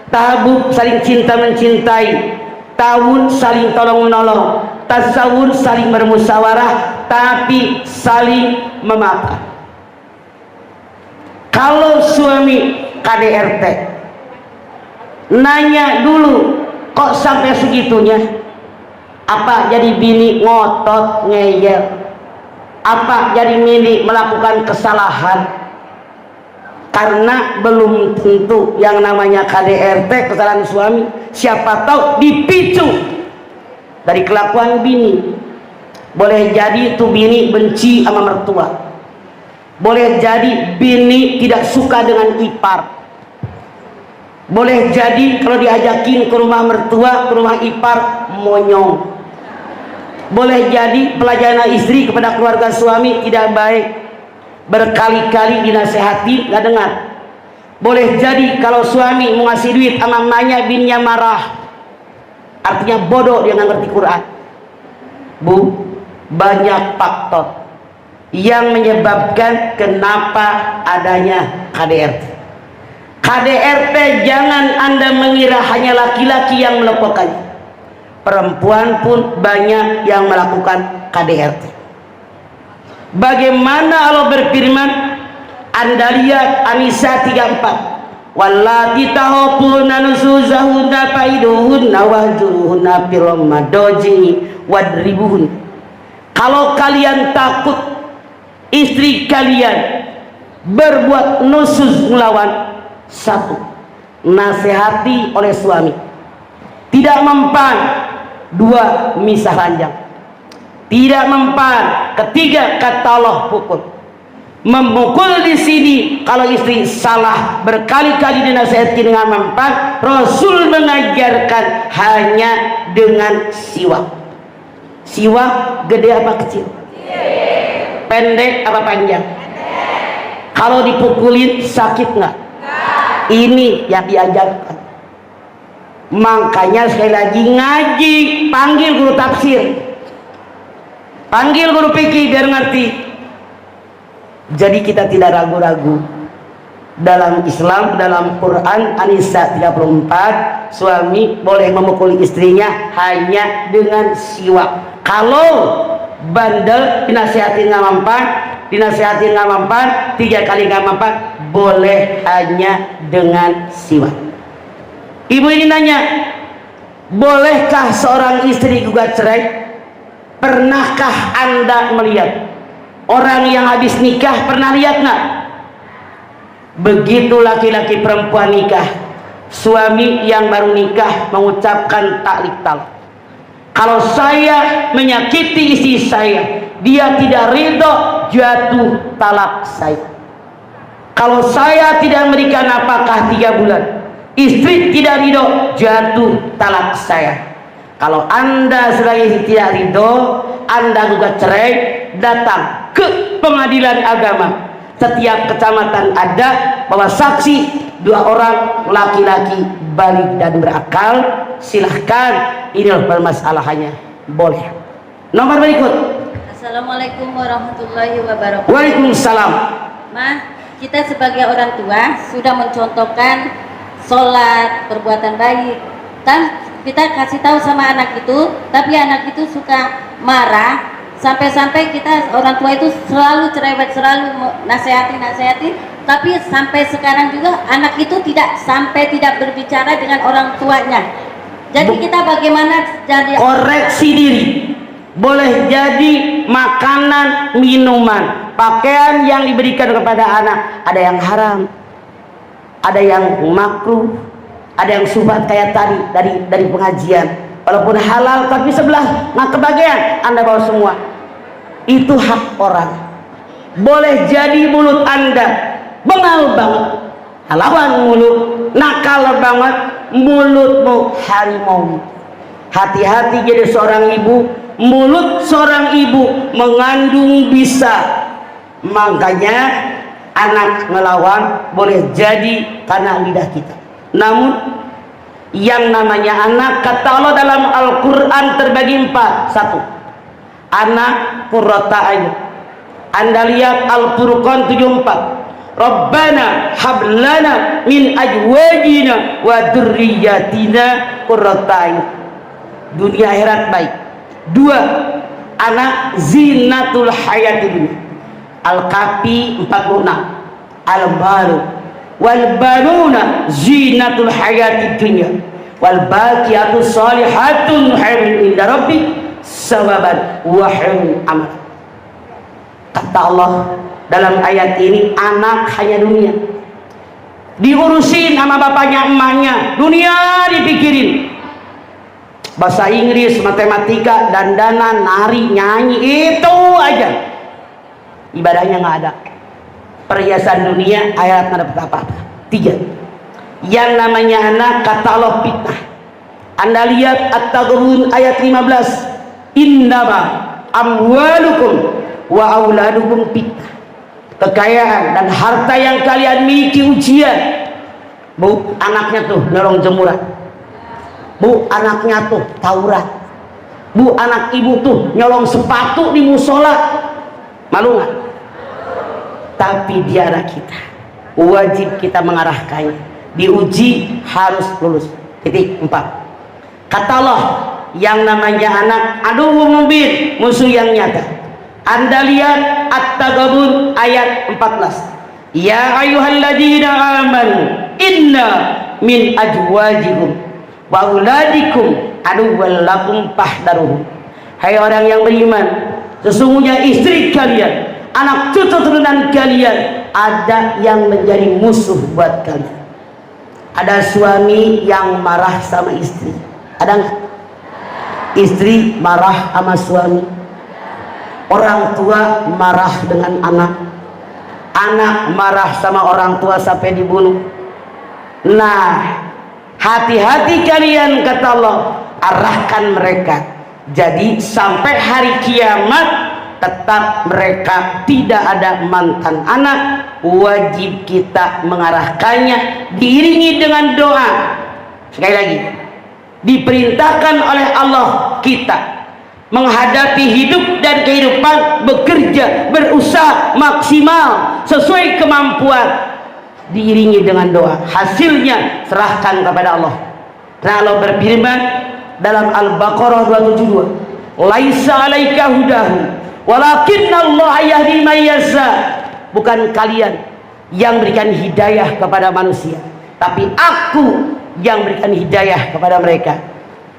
Tabuk saling cinta mencintai, tawun saling tolong menolong, tasawur saling bermusyawarah, tapi saling memaafkan. Kalau suami KDRT nanya dulu, kok sampai segitunya? Apa jadi bini ngotot ngeyel? Apa jadi bini melakukan kesalahan? Karena belum tentu yang namanya KDRT kesalahan suami. Siapa tahu dipicu dari kelakuan bini. Boleh jadi itu bini benci sama mertua. Boleh jadi bini tidak suka dengan ipar. Boleh jadi kalau diajakin ke rumah mertua, ke rumah ipar, monyong. Boleh jadi pelajaran istri kepada keluarga suami tidak baik, berkali-kali dinasehati nggak dengar. Boleh jadi kalau suami mau ngasih duit sama emaknya, bininya marah. artinya bodoh, dia nggak ngerti Quran. Bu, banyak faktor yang menyebabkan kenapa adanya KDRT. KDRT jangan Anda mengira hanya laki-laki yang melakukannya, perempuan pun banyak yang melakukan KDRT. Bagaimana Allah berfirman, Anda lihat An-Nisa 34, wallati tahafuna nusuzahunna faiduhunna wahjuruhunna fil madaji wadribuhun. Kalau kalian takut istri kalian berbuat nusuz, melawan, satu, nasihati oleh suami, tidak mempan. Dua, misah ranjang, tidak mempan. Ketiga, kata Allah pukul. Memukul di sini kalau istri salah berkali-kali dinasihati dengan mempan. Rasul mengajarkan hanya dengan siwak. Siwak gede apa kecil? Pendek apa panjang? Kalau dipukulin sakit nggak? Ini yang diajarkan. Makanya sekali lagi ngaji, panggil guru tafsir, panggil guru fikih biar ngerti. Jadi kita tidak ragu-ragu. Dalam Islam, dalam Quran An-Nisa 34, suami boleh memukul istrinya hanya dengan siwak. Kalau bandel dinasihatin nggak mempan, dinasihatin nggak mempan, 3 kali nggak mempan, boleh hanya dengan siwak. Ibu ini nanya, bolehkah seorang istri gugat cerai? Pernahkah Anda melihat orang yang habis nikah? Pernah lihat nggak? Begitu laki-laki perempuan nikah, suami yang baru nikah mengucapkan taklik talak. Kalau saya menyakiti istri saya, dia tidak ridho, jatuh talak saya. Kalau saya tidak memberikan nafkah 3 bulan, istri tidak ridho, jatuh talak saya. Kalau Anda sebagai istri tidak ridho, Anda gugat cerai, datang ke pengadilan agama. Setiap kecamatan ada bahwa saksi 2 orang laki-laki balik dan berakal. Silahkan, inilah permasalahannya. Boleh. Nomor berikut. Assalamualaikum warahmatullahi wabarakatuh. Waalaikumsalam. Ma, kita sebagai orang tua sudah mencontohkan sholat, perbuatan baik. Kan kita kasih tahu sama anak itu, tapi anak itu suka marah. Sampai-sampai kita orang tua itu selalu cerewet, selalu nasihati, tapi sampai sekarang juga anak itu tidak berbicara dengan orang tuanya. Jadi kita bagaimana jadi koreksi diri. Boleh jadi makanan, minuman, pakaian yang diberikan kepada anak, ada yang haram, ada yang makruh, ada yang subhat kayak tadi dari pengajian. Walaupun halal tapi sebelah nggak kebagian, Anda bawa semua. Itu hak orang. Boleh jadi mulut Anda bengal banget, lawan mulut, nakal banget, mulutmu harimau. Hati-hati jadi seorang ibu. Mulut seorang ibu mengandung bisa. Makanya anak melawan boleh jadi karena lidah kita. Namun yang namanya anak, kata Allah dalam Al-Quran terbagi 4. 1, anak qurrata a'yun. Anda lihat Al-Furqan 74, Rabbana hablana min ajwajina wa dzurriyyatina qurrata a'yun. Dunia akhirat baik. 2, anak zinatul hayati dunia. Al-Kahfi 46, Al-Baru wal banuna zinatul hayati dunya wal baqiyatus shalihatun khairun inda rabbik sawaban wa khairun amal. Kata Allah dalam ayat ini, anak hanya dunia, diurusin sama bapaknya emaknya, dunia dipikirin. Bahasa Inggris, matematika, dandanan, nari, nyanyi, itu aja. Ibadahnya nggak ada. Perhiasan dunia, akhirat nggak dapat apa-apa. 3, yang namanya anak, kata Allah fitnah. Anda lihat At-Taghabun ayat 15, innama amwalukum wa auladukum fitnah. Kekayaan dan harta yang kalian miliki ujian. Bu, anaknya tuh dorong jemuran, Bu, anaknya tuh tawuran. Bu, anak ibu tuh nyolong sepatu di musola. Malu nggak? Tapi dia anak kita, wajib kita mengarahkannya. Diuji harus lulus. Titik 4. Kata Allah, yang namanya anak aduh mubin, musuh yang nyata. Anda lihat At-Taghabun ayat 14. Ya ayyuhalladzina amanu inna min azwajikum wa auladikum aduwwan lakum fahdharuhum. Hai orang yang beriman, sesungguhnya istri kalian, anak cucu turunan kalian ada yang menjadi musuh buat kalian. Ada suami yang marah sama istri, ada nggak? Istri marah sama suami, orang tua marah dengan anak, anak marah sama orang tua sampai dibunuh. Nah, hati-hati kalian, kata Allah, arahkan mereka. Jadi sampai hari kiamat tetap mereka tidak ada mantan anak. Wajib kita mengarahkannya, diiringi dengan doa. Sekali lagi, diperintahkan oleh Allah kita menghadapi hidup dan kehidupan, bekerja, berusaha maksimal sesuai kemampuan, diiringi dengan doa. Hasilnya serahkan kepada Allah. Nah, Allah berfirman dalam Al-Baqarah 272, laisa 'alaika hudahum walakinnallaha yahdi man yasha. Bukan kalian yang berikan hidayah kepada manusia, tapi aku yang berikan hidayah kepada mereka.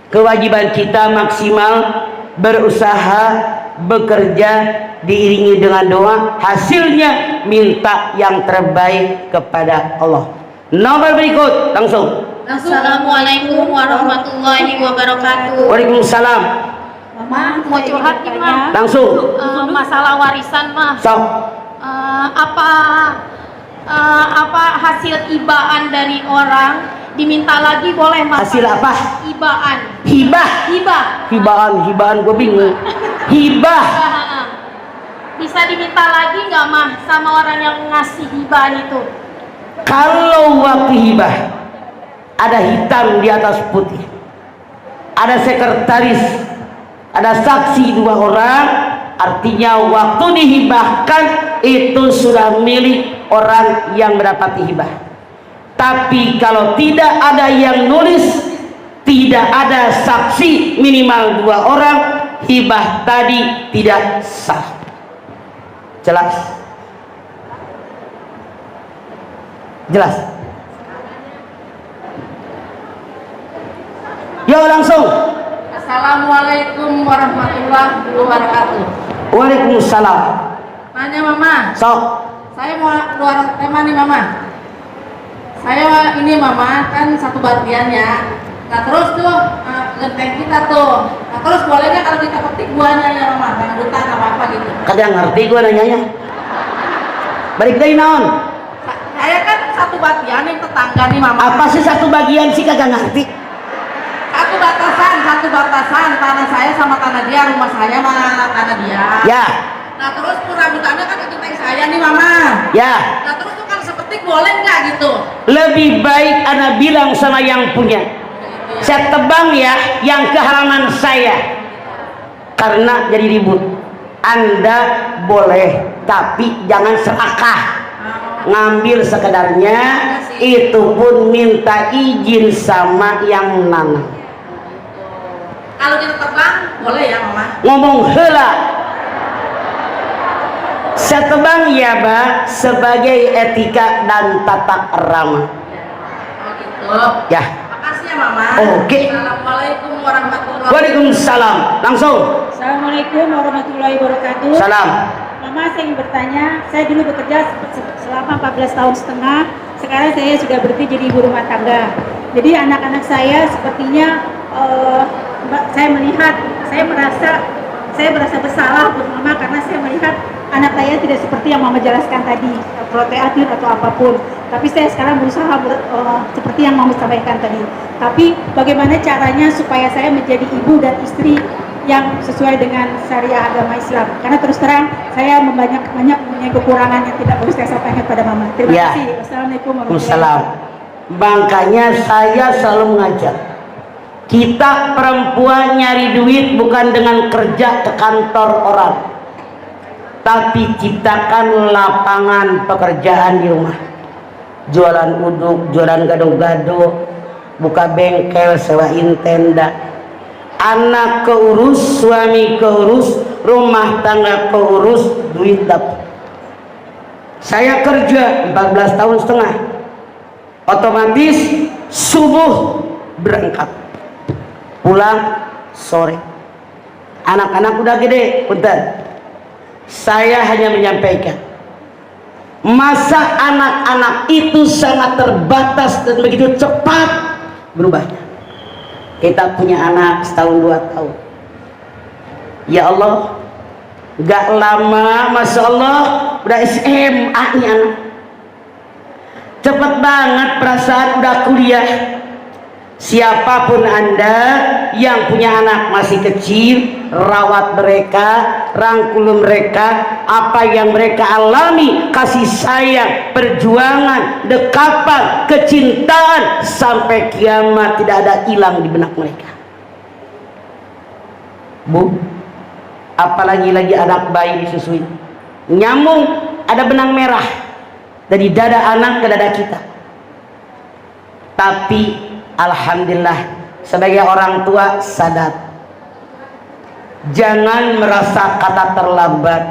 Kewajiban kita maksimal berusaha, bekerja, diiringi dengan doa. Hasilnya minta yang terbaik kepada Allah. Nomor berikut, langsung. Assalamualaikum warahmatullahi wabarakatuh. Waalaikumsalam. Mama mau curhat nih, Ma. Langsung. Masalah warisan, Ma. Sok. Apa hasil ibaan dari orang diminta lagi boleh, Ma? Hasil apa? Ibaan. Hibah. Hibahan gue bingung. Hibah. Bisa diminta lagi nggak, Mah, sama orang yang ngasih hibahan itu? Kalau waktu hibah ada hitam di atas putih, ada sekretaris, ada saksi 2 orang, artinya waktu dihibahkan itu sudah milik orang yang mendapati hibah. Tapi kalau tidak ada yang nulis, tidak ada saksi minimal 2 orang, hibah tadi tidak sah. Jelas? Jelas? Yo, langsung. Assalamualaikum warahmatullahi wabarakatuh. Waalaikumsalam. Nanya, Mama. Sok. Saya mau keluar tema nih, Mama. Saya ini, Mama, kan satu bagian ya. Nah terus tuh genteng kita tuh. Nah terus bolehnya kalau kita petik buahnya ya, Mama, rambutan apa gitu. Kagak ngerti gua nanyanya. Balik dari naon? Saya kan satu bagian yang tetangga nih, Mama. Apa sih satu bagian sih kagak ngerti? Satu batasan tanah saya sama tanah dia, rumah saya sama tanah dia. Ya. Nah terus tuh rambutannya kan genteng saya nih, Mama. Ya. Nah terus tuh kalau sepetik boleh nggak gitu? Lebih baik ana bilang sama yang punya, saya tebang ya yang ke halaman saya, karena jadi ribut. Anda boleh, tapi jangan serakah ngambil sekedarnya, itu pun minta izin sama yang nanam. Kalau kita tebang boleh ya, Mama? Ngomong heula. Saya tebang ya, Mbak, sebagai etika dan tata krama. Oh gitu. Ya. Makasih ya, Mama. Oke. Assalamualaikum warahmatullahi wabarakatuh. Waalaikumsalam. Langsung. Assalamualaikum warahmatullahi wabarakatuh. Salam. Mama, saya ingin bertanya, saya dulu bekerja selama 14 tahun setengah, sekarang saya sudah berhenti jadi ibu rumah tangga. Jadi anak-anak saya sepertinya saya merasa bersalah buat Mama, karena saya melihat anak saya tidak seperti yang Mama jelaskan tadi, proteatif atau apapun. Tapi saya sekarang berusaha seperti yang Mama sampaikan tadi. Tapi bagaimana caranya supaya saya menjadi ibu dan istri yang sesuai dengan syariah agama Islam? Karena terus terang saya banyak punya kekurangan yang tidak perlu saya sampaikan pada Mama. Terima Ya. kasih. Wassalamualaikum warahmatullahi Waalaikumsalam. wabarakatuh. Makanya saya selalu mengajak, Kita perempuan nyari duit bukan dengan kerja ke kantor orang, tapi ciptakan lapangan pekerjaan di rumah. Jualan uduk, jualan gado-gado, buka bengkel, sewain tenda. Anak keurus, suami keurus, rumah tangga keurus, duit dapat. Saya kerja 14 tahun setengah, otomatis subuh berangkat, pulang sore. Anak-anak udah gede, punten. Saya hanya menyampaikan, masa anak-anak itu sangat terbatas dan begitu cepat berubahnya. Kita punya anak setahun 2 tahun, ya Allah, gak lama, masya Allah, udah SMA nih anak. Cepet banget perasaan udah kuliah. Siapapun Anda yang punya anak masih kecil, rawat mereka, rangkul mereka. Apa yang mereka alami, kasih sayang, perjuangan, dekapan, kecintaan, sampai kiamat tidak ada hilang di benak mereka. Bu, apalagi lagi anak bayi disusui, nyambung, ada benang merah dari dada anak ke dada kita. Tapi alhamdulillah, sebagai orang tua sadar, jangan merasa kata terlambat.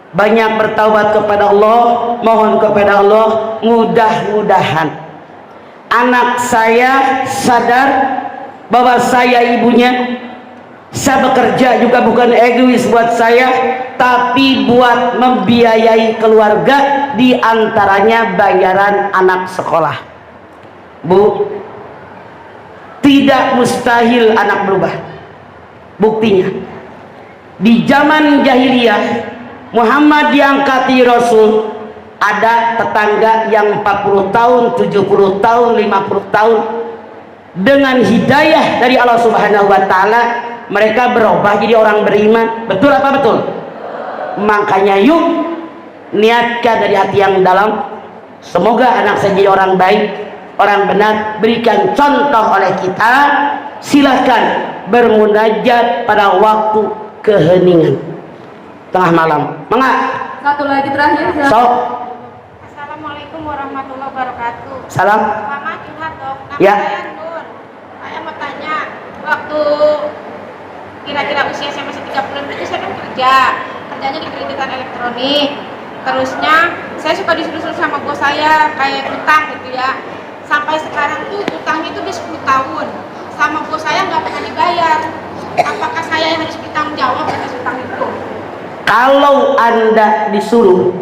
Banyak bertaubat kepada Allah, mohon kepada Allah, mudah-mudahan anak saya sadar bahwa saya ibunya. Saya bekerja juga bukan egois buat saya, tapi buat membiayai keluarga, diantaranya bayaran anak sekolah. Bu, tidak mustahil anak berubah. Buktinya, di zaman jahiliyah Muhammad diangkati Rasul, ada tetangga yang 40 tahun, 70 tahun, 50 tahun, dengan hidayah dari Allah Subhanahu wa Ta'ala, mereka berubah jadi orang beriman. Betul apa betul? Makanya yuk niatkan dari hati yang dalam, semoga anak saya jadi orang baik, orang benar. Berikan contoh oleh kita. Silahkan bermunajat pada waktu keheningan tengah malam. Mangga. Satu lagi terakhir. Sok. Assalamualaikum warahmatullahi wabarakatuh. Salam. Mama curhat dong. Nama Ya. saya Nur. Saya mau tanya, waktu kira-kira usia saya masih 3 bulan itu saya kan kerjanya di kredit elektronik. Terusnya saya suka disuruh sama bos saya kayak utang gitu ya. Sampai sekarang tuh utangnya itu di 10 tahun. Sama bos saya nggak pernah dibayar. Apakah saya yang harus bertanggung jawab atas utang itu? Kalau Anda disuruh,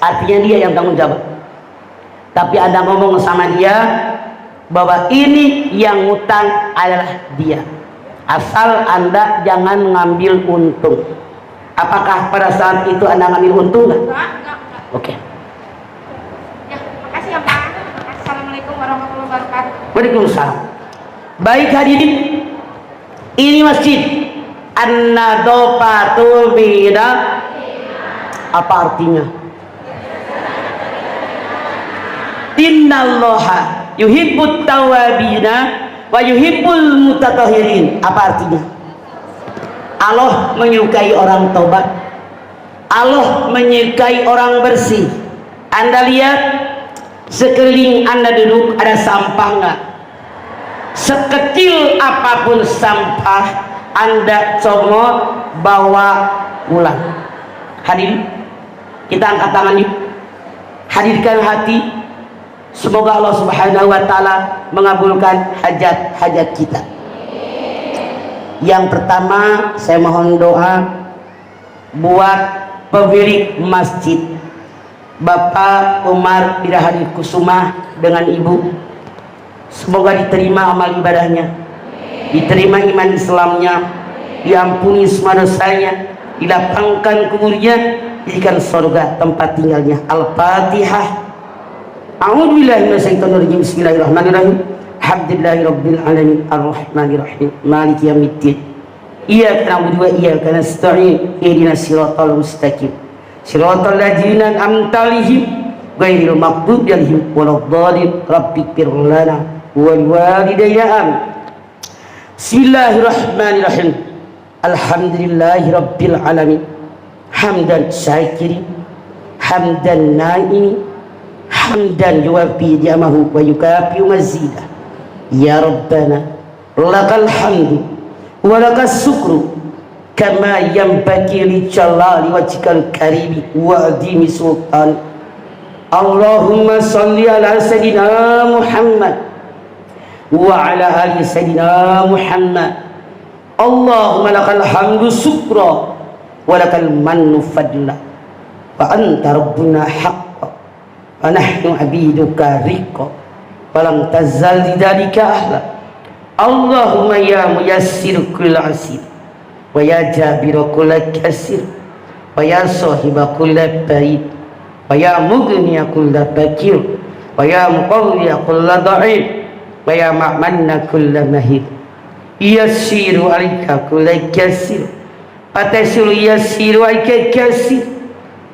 artinya dia yang tanggung jawab. Tapi Anda ngomong sama dia bahwa ini yang utang adalah dia. Asal Anda jangan ngambil untung. Apakah pada saat itu Anda ngambil untung nggak? Enggak. Oke. Ya, makasih ya Pak. Assalamualaikum warahmatullahi wabarakatuh. Waalaikumsalam. Baik hadirin, ini masjid An-Nadhafatul Bina. Apa artinya? Innallaha yuhibbut tawabina wa yuhibbul mutatahhirin. Apa artinya? Allah menyukai orang taubat, Allah menyukai orang bersih. Anda lihat sekeliling Anda duduk, ada sampah nggak? Sekecil apapun sampah, Anda comot, bawa pulang. Hadirin, kita angkat tangan yuk, hadirkan hati. Semoga Allah Subhanahu wa Ta'ala mengabulkan hajat-hajat kita. Yang pertama, saya mohon doa buat pemilik masjid, Bapak Umar Birahadi Kusuma dengan Ibu. Semoga diterima amal ibadahnya, diterima iman Islamnya, diampuni semua dosanya, dilapangkan kuburnya, jadikan surga tempat tinggalnya. Al-Fatihah. A'udzubillahi minasyaitonir rajim. Bismillahirrahmanirrahim. Alhamdulillahirabbil alamin arrahmanirrahim maliki yaumiddin. Iyyaka na'budu wa iyyaka nasta'in. Ihdinas siratal mustaqim. Siratal ladzina an'amta 'alaihim ghairil maghdubi 'alaihim waladdallin. Rabbighfir lana wa liwalidayna amin. Bismillahirrahmanirrahim. Alhamdulillahi rabbil alamin. Hamdan syakirin, hamdan naimi, hamdan yuwafi ni'amahu wa yukafi mazidah. Ya Rabbana lakal hamdu wa lakas syukru kama yanbaghi li jalali wajhikal karimi wa adhimi sultan. Allahumma salli ala sayyidina Muhammad wa ala ali sayyidina Muhammad. Allahumma lakal hamdu syukra wa lakal mannu fadla wa anta rabbuna haqqa wa nahnu abiduka riqqa falam tazal lidzalika ahla. Allahumma ya muyassir kull asir wa ya jabir kull kasir wa ya sahiba kull baid wa ya mughniya kull fakir wa ya muqawwiya kull dha'if wa ya ma'manna kull mahid. Yassiru alayka kull kasir atasiru yassiru alayka kasir.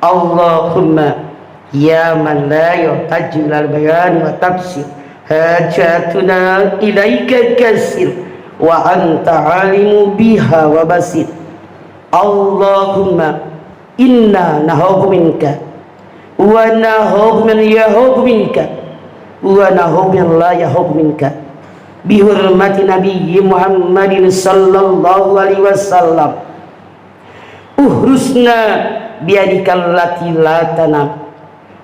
Allahumma ya man la yuhtajju al bayan wa tafsir hajatuna ilaika kasir wa anta alimu biha wa basir. Allahumma inna nahubu minka wa nahubu man yahubu minka wa nahubu man la yahubu minka bi hurmati nabiyyi Muhammadin sallallahu alaihi wasallam. Uhrusna biadikal lati la tanam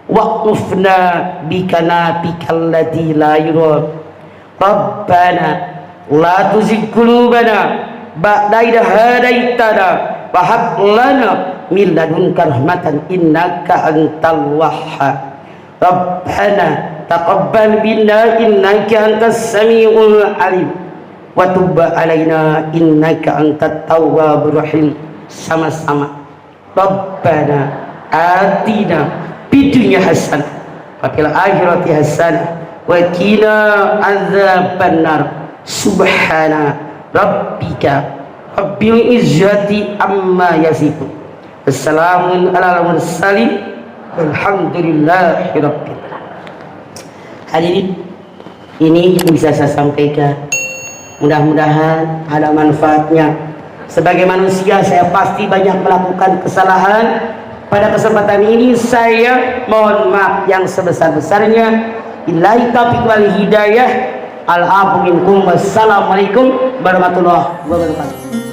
waqfna bikanabikal ladzi la yura. Rabbana la tuzigh qulubana ba'da idh hadaitana wa hab lana min ladunka rahmatan innaka antal wahhab. Rabbana taqabbal minna innaka antas samiul alim wa tub alaina innaka antat tawwabur rahim. Sama-sama. Rabbana atina bidunya hasanah wa fil akhirati hasanah wa qina adzabannar. Subhana rabbika rabbil izzati amma yasifun. Wassalamun alal mursalin walhamdulillahi rabbil alamin. Hadirin, ini yang bisa saya sampaikan. Mudah-mudahan ada manfaatnya. Sebagai manusia saya pasti banyak melakukan kesalahan. Pada kesempatan ini saya mohon maaf yang sebesar-besarnya. Billahi taufiq wal hidayah. Al-afu minkum. Wassalamualaikum warahmatullahi wabarakatuh.